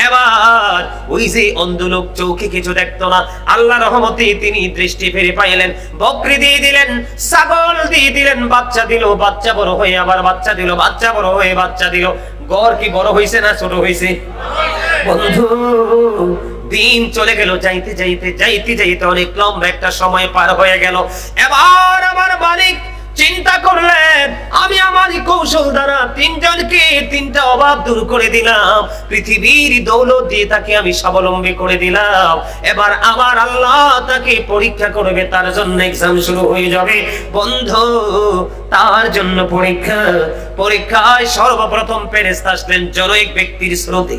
এবার ওই যে অন্ধ লোক চোখে কিছু দেখতো না, আল্লাহ রহমতে তিনি দৃষ্টি ফিরে পাইলেন, বকরি দিয়ে দিলেন, ছাগল দিয়ে দিলেন, বাচ্চা দিল, বাচ্চা বড় হয়ে আবার বাচ্চা দিল, বাচ্চা বড় হয়ে বাচ্চা দিল। গড় কি বড় হইছে না ছোট হইছে? বন্ধু দিন চলে গেল, যাইতে যাইতে যাইতে যাইতে অনেক লম্বা একটা সময় পার হয়ে গেল। এবার আমার মালিক চিন্তা করলেন, আমি আমার কৌশল দ্বারা তিনজনকে তিনটা অভাব দূর করে দিলাম, পৃথিবীর দৌলত দিয়ে তাকে আমি স্বাবলম্বী করে দিলাম। এবার আমার আল্লাহ তাকে পরীক্ষা করবে, তার জন্য এক্সাম শুরু হয়ে যাবে। বন্ধু তার জন্য পরীক্ষায় সর্বপ্রথম ফেরেশতা আসলেন জনৈক ব্যক্তির স্রোতে।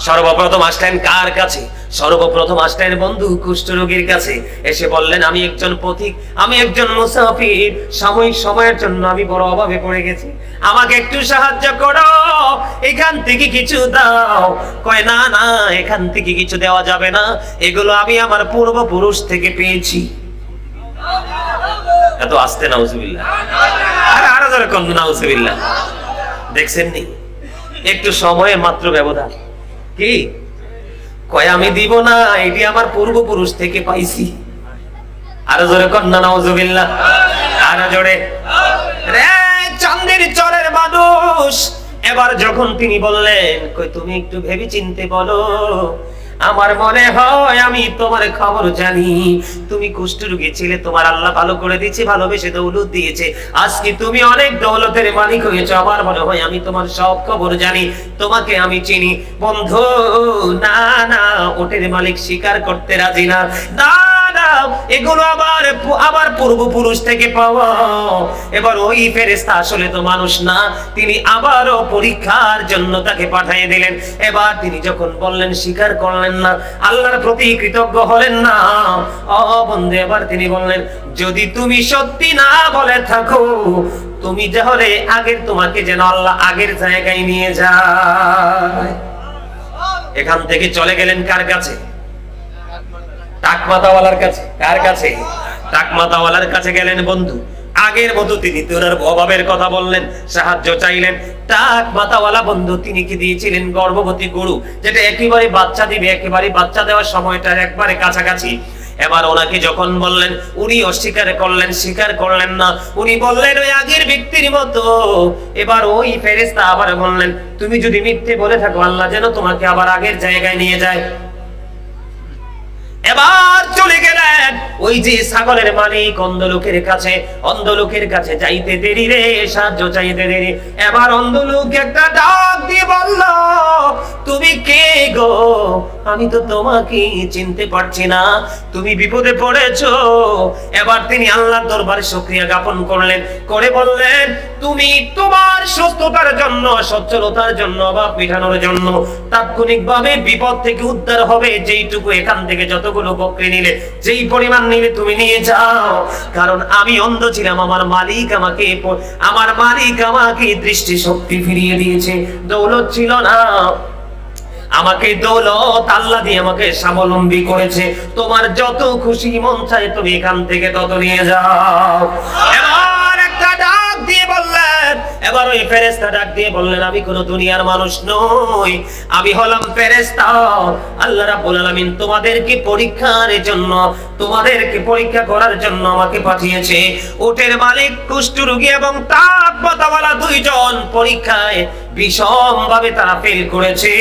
সর্বপ্রথম আসলেন কার কাছে? সর্বপ্রথম আসলেন বন্ধু কুষ্ঠরোগীর কাছে। এসে বললেন, আমি একজন পথিক, আমি একজন মুসাফির, সাময়িক সময়ের জন্য আমি বড় অভাবে পড়ে গেছি, আমাকে একটু সাহায্য করো, এখান থেকে কিছু দাও। কয় না না, এখান থেকে কিছু দেওয়া যাবে না, এগুলো আমি আমার পূর্বপুরুষ থেকে পেয়েছি। এত আস্তে নাউজুবিল্লাহ, আরে আরো জোরে কোন নাউজুবিল্লাহ। দেখছেন নি, একটু সময়ের মাত্র ব্যবধান। কি কয়? আমি দিব না, এটি আমার পূর্বপুরুষ থেকে পাইছি। আরো জোরে কন্যা নাউজুবিল্লাহ, আরো জোরে। রে চাঁদের চরের মানুষ, এবার যখন তিনি বললেন, কই তুমি একটু ভেবে চিনতে বলো, আমার মনে হয় আমি তোমার খবর জানি। তুমি কুষ্ঠরোগী ছিলে, তোমার আল্লাহ ভালো করে দিয়েছে, ভালোবেসে দৌলত দিয়েছে, আজকে তুমি অনেক দৌলতের মালিক হয়েছো। আমার মনে হয় আমি তোমার সব খবর জানি, তোমাকে আমি চিনি। বন্ধু না না, ওটের মালিক স্বীকার করতে রাজি না। না না, এগুলো আবার পূর্বপুরুষ থেকে পাওয়া। এবার ওই ফেরেশতা আসলে তো মানুষ না, তিনি আবারও পরীক্ষার জন্য তাকে পাঠিয়ে দিলেন। এবার তিনি যখন বললেন, স্বীকার করলেন না, আল্লাহর প্রতি কৃতজ্ঞ হলেন না। ও বন্ধু, এবার তিনি বললেন, যদি তুমি সত্যি না বলে থাকো, তুমি তাহলে আগের, তোমাকে যেন আল্লাহ আগের জায়গায় নিয়ে যায়। এখান থেকে চলে গেলেন কার কাছে? টাকমাতাওয়ালার কাছে। কার কাছে? টাকমাতাওয়ালার কাছে গেলেন বন্ধু। আগের মতো তিনি তোনার অভাবের কথা বললেন, সাহায্য চাইলেন। টাকমাতাওয়ালা বন্ধু তিনি কি দিয়েছিলেন? গর্ভবতী গরু, যেটা একেবারে বাচ্চা দিবে, একেবারে বাচ্চা দেওয়ার সময়টা একবারে কাছাকাছি। এবার ওনাকে যখন বললেন, উনি অস্বীকার করলেন, স্বীকার করলেন না। উনি বললেন ওই আগের ব্যক্তির মতো। এবার ওই ফেরেশতা আবার বললেন, তুমি যদি মিথ্যে বলে থাকো, আল্লাহ যেন তোমাকে আবার আগের জায়গায় নিয়ে যায়। এবার চলে গেলেন ওই যে ছাগলের মালিক অন্ধলোকের কাছে। অন্ধলোকের কাছে যাইতে দেরি রে, সাহায্য চাইতে দেরি। এবার অন্ধলোক একটা ডাক দিয়ে বলল, তুমি কে গো? আমি তো তোমাকে চিনতে পারছি না, তুমি বিপদে পড়েছো। এবার তিনি আল্লাহর দরবারে শুকরিয়া জ্ঞাপন করলেন, করে বললেন, তুমি তোমার সুস্থতার জন্য, সচ্ছলতার জন্য, অভাব মেটানোর জন্য তাৎক্ষণিকভাবে বিপদ থেকে উদ্ধার হবে যেইটুকু, এখান থেকে যতগুলো বকরি নিলে, যেই পরিমাণ নিলে তুমি নিয়ে যাও। কারণ আমি অন্ধ ছিলাম, আমার মালিক আমাকে দৃষ্টি শক্তি ফিরিয়ে দিয়েছে। দৌলত ছিল না, আমাকে দৌলত আল্লাহ দিয়ে আমাকে স্বাবলম্বী করেছে। তোমার যত খুশি মন চায় তুমি এখান থেকে তত নিয়ে যাও। এবার একটা ডাক দিয়ে বললেন, এবার ওই ফেরেশতা ডাক দিয়ে বললেন, আমি কোন দুনিয়ার মানুষ নই, আমি হলাম ফেরেশতা। আল্লাহ রাব্বুল আলামিন তোমাদেরকে পরীক্ষার জন্য, তোমাদেরকে পরীক্ষা করার জন্য আমাকে পাঠিয়েছে। উটের মালিক, কুষ্ঠরোগী এবং টাকমাতাওয়ালা দুইজন পরীক্ষায় বিষম ভাবে তারা ফেল করেছে।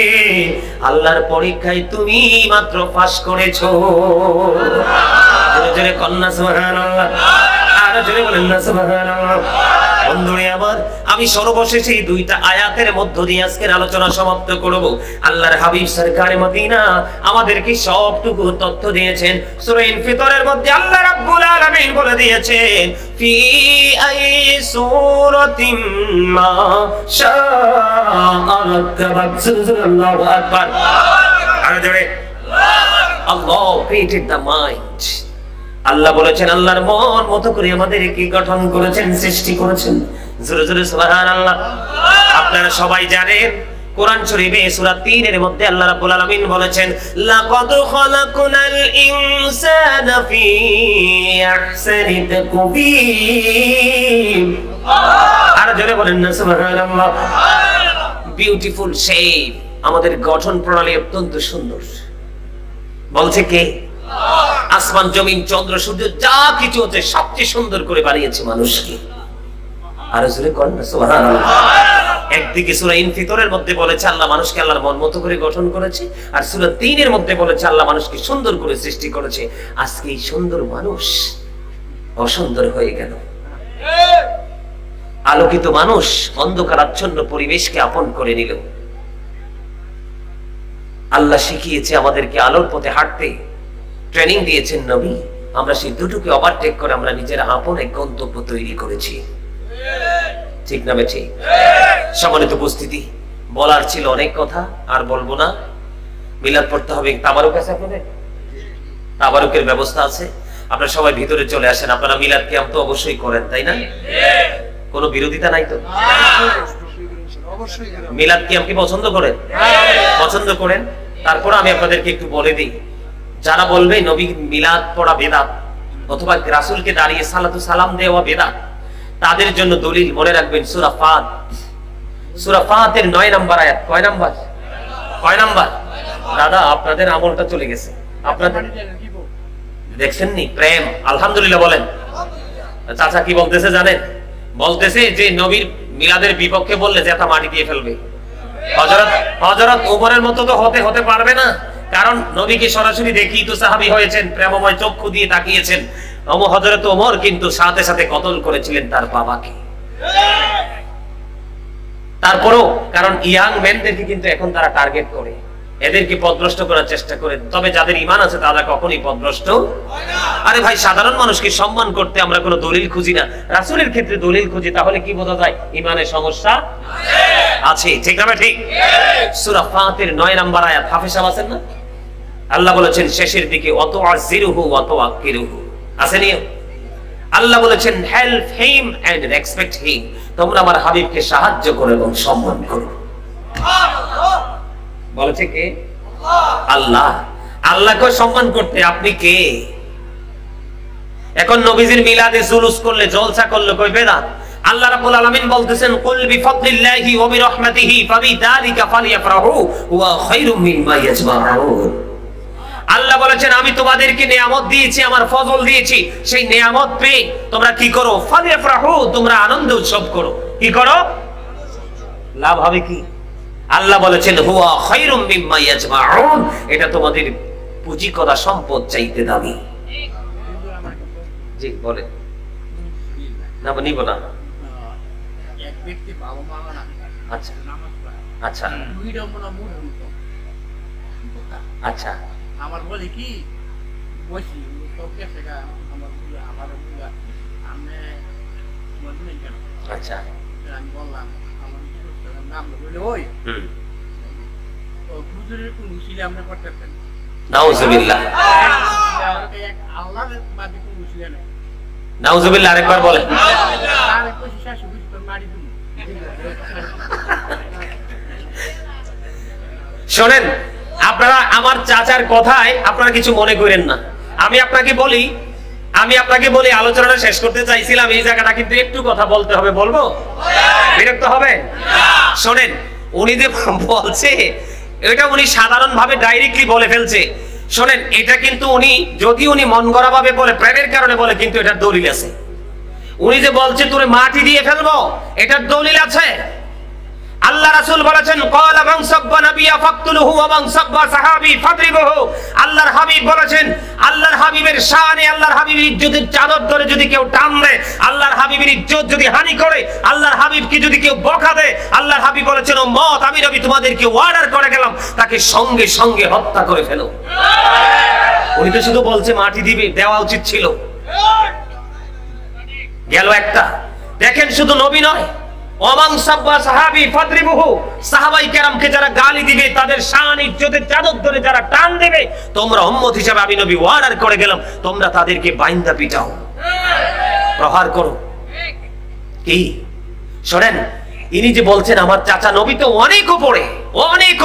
আল্লাহর পরীক্ষায় তুমি মাত্র পাস করেছো। জোরে জোরে কন্যা সুবহানাল্লাহ, আর জোরে বলেন না সুবহানাল্লাহ। বন্ধুরে আমার, আমি সর্বশেষে এই দুইটা আয়াতের মধ্য দিয়ে আজকের আলোচনা সমাপ্ত করব। আল্লাহর হাবিব সরকারে মদিনা আমাদেরকে সবটুকু তথ্য দিয়েছেন। সূরা ইনফিতরের মধ্যে আল্লাহ রাব্বুল আলামিন বলে দিয়েছেন, ফি আই সূরাতিন মা শাআ রাব্বুল্লাহু আকবার। আর জোরে আল্লাহ created the mind. আল্লাহ বলেছেন, আল্লাহর মন মতো করে আমাদেরকে গঠন করেছেন, সৃষ্টি করেছেন। জোরে জোরে সুবহানাল্লাহ। আপনারা সবাই জানেন কোরআন শরীফে সূরা ৩ এর মধ্যে আল্লাহ রাব্বুল আলামিন বলেছেন, লাকাদ খালাকনাল ইনসানা ফি আহসানি তাকওয়িম। আর জোরে বলেন না সুবহানাল্লাহ। বিউটিফুল শেপ, আমাদের গঠন প্রণালী অত্যন্ত সুন্দর। বলছে কে? আসমান জমিন চন্দ্র সূর্য যা কিছু হচ্ছে সবচেয়ে সুন্দর করে বানিয়েছে মানুষকে। আর জোরে করেন সুবহানাল্লাহ। একদিকে সূরা ইনফিতরের মধ্যে বলেছে আল্লাহ মানুষকে আল্লাহর মন মতো করে গঠন করেছে, আর সূরা ৩ এর মধ্যে বলেছে আল্লাহ মানুষকে সুন্দর করে সৃষ্টি করেছে। আজকে এই সুন্দর মানুষ অসুন্দর হয়ে গেল। আলোকিত মানুষ অন্ধকারাচ্ছন্ন পরিবেশকে আপন করে নিল। আল্লাহ শিখিয়েছে আমাদেরকে আলোর পথে হাঁটতে, ট্রেনিং দিয়েছেন নবী। আমরা সেই দুটোকে ওভারটেক করে আমরা নিজের আপন এক গন্তব্য তৈরি করেছি। ঠিক না বেঠি? সম্মানিত উপস্থিতি, বলার ছিল অনেক কথা, আর বলবো না। মিলাদ পড়তে হবে। তাবারুক আছে আপনাদের? তাবারুকের ব্যবস্থা আছে। আপনারা সবাই ভিতরে চলে আসেন। আপনারা মিলাদ কিয়াম তো অবশ্যই করেন, তাই না? কোনো বিরোধিতা নাই তো? মিলাদ কিয়াম কি পছন্দ করেন? পছন্দ করেন। তারপর আমি আপনাদেরকে একটু বলে দিই, যারা বলবে নবী মিলাদ পড়া বেদাত অথবা রাসূলকে দাঁড়িয়ে সালাতু সালাম দেওয়া বেদাত, তাদের জন্য দলিল মনে রাখবেন সূরা ফাত। সূরা ফাতের ৯ নাম্বার আয়াত। কয় নাম্বার? কয় নাম্বার? দাদা আপনাদের আমলটা চলে গেছে। আপনাদের দেখছেন নি প্রেম? আলহামদুলিল্লাহ বলেন। চাচা কি বলতেছে জানেন? বলতেছে যে নবীর মিলাদের বিপক্ষে বললে জেতা মাটি দিয়ে ফেলবে। হযরত ওমরের মতো তো হতে পারবে না, কারণ নবীকে সরাসরি দেখি তো সাহাবী হয়েছেন, প্রেমময় চক্ষু দিয়ে তাকিয়েছেন। হযরত ওমর কিন্তু সাথে সাথে কতল করেছিলেন তার বাবাকে। তারপরও কারণ ইয়াং মেনদেরকে কিন্তু এখন তারা টার্গেট করে, এদেরকে পথভ্রষ্ট করার চেষ্টা করে। তবে যাদের ঈমান আছে তারা কখনোই পথভ্রষ্ট হয় না। আরে ভাই, সাধারণ মানুষকে সম্মান করতে আমরা কোনো দলিল খুঁজি না, রাসূলের ক্ষেত্রে দলিল খুঁজি। তাহলে কি বোঝা যায়? ঈমানের সমস্যা আছে। ঠিক না? ঠিক। সূরা ফাতির 9 নম্বর আয়াত, হাফেজ সাহেব আছেন না? আল্লাহ বলেছেন শেষের দিকে ওয়াতুআযিরুহু ওয়াতুআক্কিরুহু, আসেনি? আল্লাহ বলেছেন help him and respect him, তোমরা আমার হাবিবকে সাহায্য করো এবং সম্মান করো। বলেছে কে? আল্লাহ। আল্লাহকে সম্মান করতে আপনি কে? এখন নবীজির মিলাদে জুলুস করলে, জলসা করলে কই বেদাত? আল্লাহ রাব্বুল আলামিন বলতেছেন কুল বিফাদলিল্লাহি ওয়া বিরহমাতিহি ফাবিযালিকা ফালইফরাহু ওয়া খায়রুম মিম্মা ইয়াজমাউন। আল্লাহ বলেছেন আমি তোমাদেরকে নিয়ামত দিয়েছি, আমার ফজল দিয়েছি, সেই নিয়ামত পেয়ে তোমরা কি করো? ফালইফরাহু, তোমরা আনন্দ উৎসব করো। কি করো? লাভ হবে কি? আল্লাহ বলেছেন হুয়া খায়রুম মিম্মা ইয়াজমাউন, এটা তোমাদের পুঁজি করা সম্পদ চাইতে দামি। জি বলে না, নিব না। এক ব্যক্তি বাবা মা না, আচ্ছা নামাজ পড়ে, আচ্ছা দুইটা মনে মুখ আচ্ছা, আমার বলে কি বসি তো কেসে গা আমার আমি মনে কেন। আচ্ছা আমি বললাম আমার নাম বলে ওই হুজুরের কোন উসিলা আমরা করতেছেন? নাউজুবিল্লাহ। আল্লাহর বাদে কোন উসিলা নেই। নাউজুবিল্লাহ। আরেকবার বলেন। আর কইছি শাশু বুঝি তোর মারি দিন। শোনেন, আপনারা আমার চাচার কথায় আপনারা কিছু মনে করেন না। আমি আপনাকে বলি আলোচনাটা শেষ করতে চাইছিলাম, এই জায়গাটা কিন্তু একটু কথা বলতে হবে। বলবো? বিরক্ত হবে? শোনেন, উনি যে বলছে এটা উনি সাধারণ ভাবে ডাইরেক্টলি বলে ফেলছে। শোনেন, এটা কিন্তু উনি মন গড়া ভাবে বলে, প্রেমের কারণে বলে, কিন্তু এটার দলিল আছে। উনি যে বলছে তোরে মাটি দিয়ে ফেলবো, এটার দলিল আছে। আল্লাহ রাসূল বলেছেন ক্বালা মান সাব্বা নাবিয়া ফাকতুলহু ওয়া মান সাব্বা সাহাবী ফাদরিবহু। আল্লাহর হাবিব বলেছেন, আল্লাহর হাবিবের শানে, আল্লাহর হাবিবের ইজ্জতের চাদর ধরে যদি কেউ টান দেয়, আল্লাহর হাবিবের ইজ্জত যদি হানি করে, আল্লাহর হাবিবকে যদি কেউ বকা দেয়, আল্লাহর হাবিব বলেছেন ও মত, আমি নবী তোমাদেরকে অর্ডার করে গেলাম তাকে সঙ্গে সঙ্গে হত্যা করে ফেলো। উনি তো শুধু বলছে মাটি দিবে, দেওয়া উচিত ছিল। গেল একটা। দেখেন, শুধু নবী নয়, ওমান সাব্বা সাহাবী ফাদরিবহু, সাহাবায়ে কেরামকে যারা গালি দিবে, তাদের শান ইজ্জতের চাদর ধরে যারা টান দিবে, তোমরা উম্মত হিসেবে আমি নবী অর্ডার করে গেলাম তোমরা তাদেরকে বাইন্দা পিটাও, প্রহার করো। কি শোনেন, ইনি যে বলছেন আমার চাচা নবী তো অনেক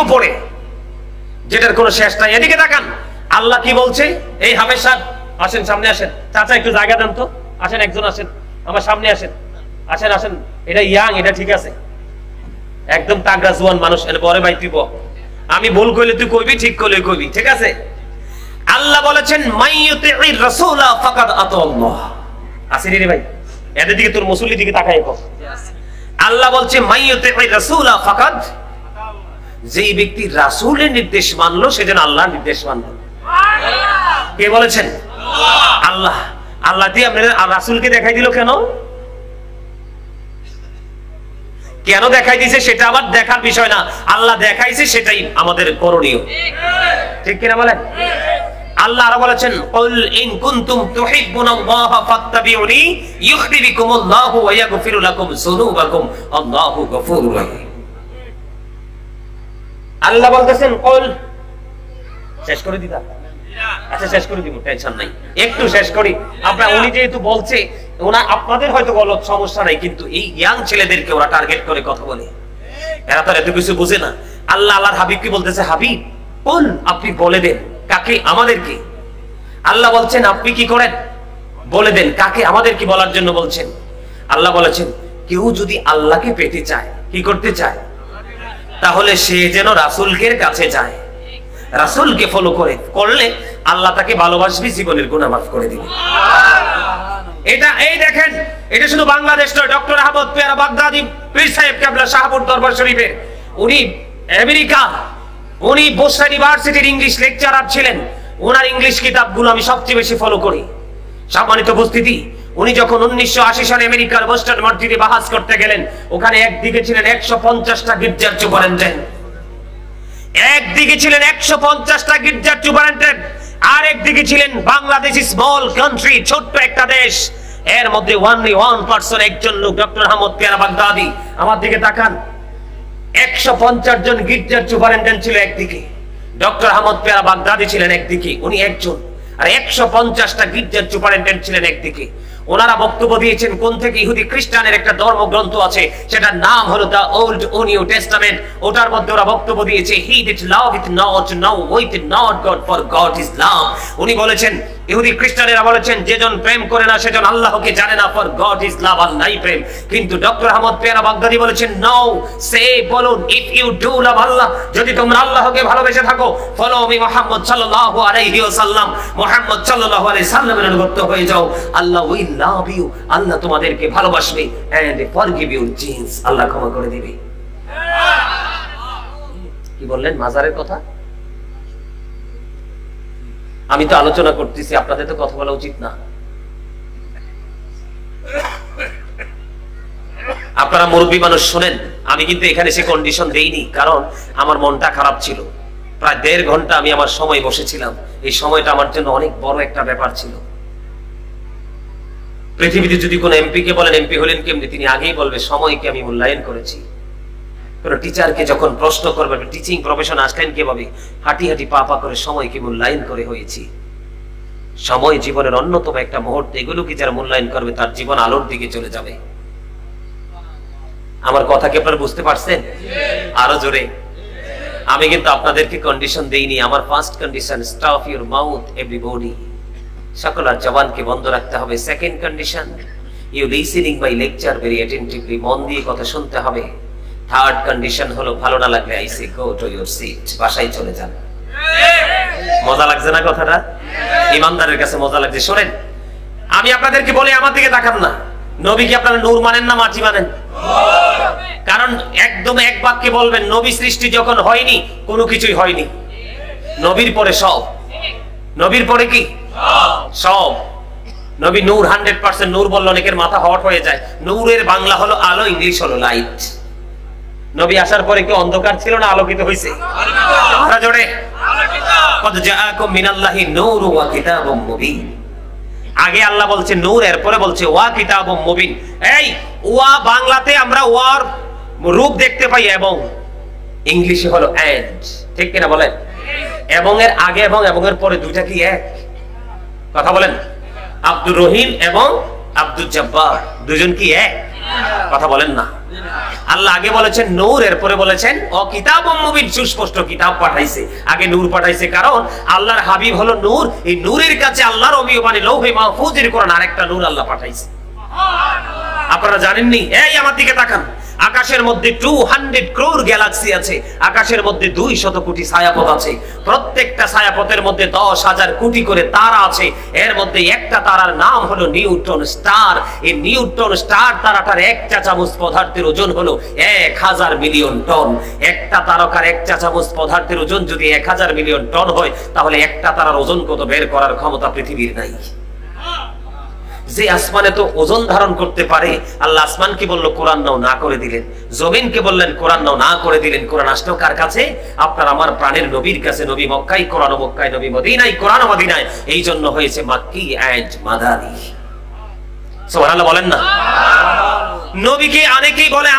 উপরে, যেটার কোনো শেষ নাই। এদিকে তাকান, আল্লাহ কি বলছে? এই হাফেজ সাহেব আসেন, সামনে আসেন। চাচা একটু জায়গা দেন তো, আসেন, একজন আসেন আমার সামনে, আসেন। এটা ইয়াং, এটা ঠিক আছে, একদম তাগড়া জওয়ান মানুষ। এর পরে ভাই তুই আমি ভুল কইলে তুই কইবি, ঠিক কইলে কইবি, ঠিক আছে? আল্লাহ বলেছেন মাইয়ুতির রাসূলা ফাকাদ আতাল্লাহ। আসেনি রে ভাই, এদের দিকে তোর মুসল্লি দিকে তাকায় কর। আল্লাহ বলছে মাইয়ুতির রাসূলা ফাকাদ, যেই ব্যক্তি রাসূলের নির্দেশ মানলো সে যেন আল্লাহর নির্দেশ মানলো। কে বলেছেন? আল্লাহ। আল্লাহ দিয়ে আপনাদের রাসূলকে দেখাই দিল কেন? কেন দেখাই দিয়েছে সেটা আবার দেখার বিষয় না, আল্লাহ দেখাইছে সেটাই আমাদের করণীয়। ঠিক কিনা বলেন? আল্লাহ আরো বলেছেন কুল ইন কুনতুম তুহিব্বুনাল্লাহা ফাত্তাবিউনি ইউহিব্বুকুমুল্লাহু ওয়া ইয়াগফিরু লাকুম যুনুবাকুম আল্লাহু গফুরুর রহিম। আল্লাহ বলতেছেন কুল, শেষ করে দিতা? আচ্ছা শেষ করে দিব, টেনশন নাই, একটু শেষ করি। উনি যেহেতু বলছে, আপনাদের হয়তো গলত সমস্যা নাই, কিন্তু এই ইয়াং ছেলেদেরকে ওরা টার্গেট করে কথা বলে, এরা তো এত কিছু বুঝে না। আল্লাহর হাবিবকে বলতেছে হাবিব বল, আপনি বলে দেন। কাকে? আমাদেরকে। আল্লাহ বলছেন আপনি কি করেন? বলে দেন। কাকে? আমাদেরকে বলার জন্য বলছেন। আল্লাহ বলেছেন কেউ যদি আল্লাহকে পেতে চায়, কি করতে চায়, তাহলে সে যেন রাসূলের কাছে যায়, রাসূলকে ফলো করলে আল্লাহ তাকে ভালোবাসবে, জীবনের গুনাহ মাফ করে দিবে। এই দেখেন, এটা শুধু বাংলাদেশ নয়, ডক্টর আহমদ পেয়ারা বাগদাদি পীর সাহেব কেবলা শাহপুর দরবার শরীফে, উনি আমেরিকা উনি বোসরা ইউনিভার্সিটির ইংলিশ লেকচারার ছিলেন। ওনার ইংলিশ কিতাবগুলো আমি সবচেয়ে বেশি ফলো করি। সম্মানিত উপস্থিতি, উনি যখন 1980 সালে আমেরিকার বোস্টন মসজিদে বাহাস করতে গেলেন, ওখানে একদিকে ছিলেন 150টা গির্জার সুপারিনটেন্ডেন্ট, একদিকে ছিলেন 150টা গির্জার সুপারিনটেন্ডেন্ট, আর একদিকে ছিলেন বাংলাদেশ, স্মল কান্ট্রি, ছোট্ট একটা দেশ, এর মধ্যে অনলি ওয়ান পারসন, একজন লোক, ডক্টর আহমদ পেয়ারা বাগদাদি। আমার দিকে তাকান, 150 জন গির্জার সুপারিনটেন্ডেন্ট ছিল একদিকে, ডক্টর আহমদ পেয়ারা বাগদাদি ছিলেন একদিকে, উনি একজন, আর 150টা গির্জার সুপারিনটেন্ডেন্ট ছিলেন একদিকে। ওনারা বক্তব্য দিয়েছেন কোন থেকে ইহুদি খ্রিস্টানের একটা ধর্মগ্রন্থ আছে, সেটার নাম হলো দা ওল্ড ও নিউ টেস্টামেন্ট। ওটার মধ্যে ওরা বক্তব্য দিয়েছে he did love it not now with not God for God is love. উনি বলেছেন, ইহুদি খ্রিস্টানেরা বলেছেন যেজন প্রেম করে না সেজন আল্লাহকে জানে না, ফর গড ইজ লাভ, আল্লাহই প্রেম। কিন্তু ডক্টর আহমদ পেয়ারা বাগদাদি বলেছেন নো, সে বলুন ইফ ইউ ডু লাভ আল্লাহ, যদি তোমরা আল্লাহকে ভালোবেসে থাকো, ফলো মি মুহাম্মদ সাল্লাল্লাহু আলাইহি ওয়াসাল্লাম, মুহাম্মদ সাল্লাল্লাহু আলাইহি সাল্লামের অনুগত হয়ে যাও, আল্লাহ উইল লাভ ইউ, আল্লাহ তোমাদেরকে ভালোবাসবে, এন্ড ফরগিভ ইউর জিনস, আল্লাহ ক্ষমা করে দিবে। কি বললেন মাজারের কথা? আমি তো আলোচনা করতেছি, আপনাদের তো কথা বলা উচিত না। আপনারা মুরব্বী মানুষ শোনেন, আমি কিন্তু এখানে সে কন্ডিশন দেইনি, কারণ আমার মনটা খারাপ ছিল। প্রায় 1.5 ঘন্টা আমি আমার সময় বসেছিলাম। এই সময়টা আমার জন্য অনেক বড় একটা ব্যাপার ছিল। পৃথিবীতে যদি কোনো এমপি কে বলেন এমপি হলেন কেমনি, তিনি আগেই বলবে সময়কে আমি মূল্যায়ন করেছি। কোন টিচারকে যখন প্রশ্ন করবে টিচিং প্রফেশন আসলেন কিভাবে, হাঁটি হাঁটি পা পা করে সময়কে মূল্যায়ন করে হয়েছি। সময় জীবনের অন্যতম একটা মুহূর্ত, এগুলোকে যারা মূল্যায়ন করবে তার জীবন আলোর দিকে চলে যাবে। আমার কথা কি আপনারা বুঝতে পারছেন? আরো জোরে। আমি কিন্তু আপনাদেরকে কন্ডিশন দেইনি। আমার first condition, stop your mouth everybody, সকলের জবানকে বন্ধ রাখতে হবে। Second condition, you listening my lecture very attentively, মন দিয়ে কথা শুনতে হবে। থার্ড কন্ডিশন হলো ভালো না লাগলে I say go to your seat, বাসায় চলে যান। মজা লাগছে না কথাটা? ইমানদারের কাছে মজা লাগছে। শোনেন, আমি আপনাদেরকে বলি, আমার দিকে তাকান না, নবী কি আপনারা নূর মানেন না মাটি মানেন? কারণ একদম এক বাক্যে বলবেন, নবী সৃষ্টি যখন হয়নি কোনো কিছুই হয়নি, নবীর পরে সব। নবীর পরে কি সব। নবী নূর, 100% নূর বললে অনেকের মাথা হট হয়ে যায়। নূরের বাংলা হলো আলো, ইংলিশ হলো লাইট। নবী আসার পরে কি অন্ধকার ছিল না আলোকিত হয়েছে? জোরে কদ জাআকুম মিনাল্লাহি নূরু ওয়া কিতাবুম মুবিন। আগে আল্লাহ বলছে নূর, এরপরে বলছে ওয়া কিতাবুম মুবিন। এই ওয়া বাংলাতে আমরা ওয়ার রূপ দেখতে পাই এবং, ইংলিশে হলো এন্ড, ঠিক কিনা বলেন? এবং এর আগে এবং এর পরে দুইটা কি এক? কথা বলেন। আব্দুর রহিম এবং আব্দুল জব্বার দুইজন কি এক? কথা বলেন না। আল্লাহ আগে বলেছেন নূর, এরপরে বলেছেন ও কিতাবুম মুবিন, সুস্পষ্ট কিতাব পাঠাইছে। আগে নূর পাঠাইছে কারণ আল্লাহর হাবিব হলো নূর। এই নূরের কাছে আল্লাহর অমীয় বাণী লৌহে মাহফুজের কোরআন আরেকটা নূর আল্লাহ পাঠাইছে। আপনারা জানেননি? এই আমার দিকে তাকান, আকাশের মধ্যে 200 crore গ্যালাক্সি আছে, আকাশের মধ্যে 200 কোটি ছায়াপথ আছে, প্রত্যেকটা ছায়াপথের মধ্যে 10,000 কোটি করে তারা আছে। এর মধ্যে একটা তারার নাম হলো নিউটন স্টার। এই নিউটন স্টার তারাটার এক চা চামচ পদার্থের ওজন হলো 1000 মিলিয়ন টন। একটা তারকার এক চা চামচ পদার্থের ওজন যদি 1000 মিলিয়ন টন হয়, তাহলে একটা তারার ওজন কত বের করার ক্ষমতা পৃথিবীর নাই। যে আসমানে তো ওজন ধারণ করতে পারে, আল্লাহ আসমানকে বলল কোরআন নাও, না করে দিলেন। জমিনকে বললেন কোরআন নাও, না করে দিলেন। কোরআন আসলো কার কাছে? আপনার আমার প্রাণের নবীর কাছে। নবী মক্কায়, কোরআন মক্কায়, নবী মদিনায়, কোরআন মদিনায়। এই জন্য হয়েছে মাক্কি এন্ড মাদানী। সুবহানাল্লাহ বলেন না? নবীকে অনেকেই বলে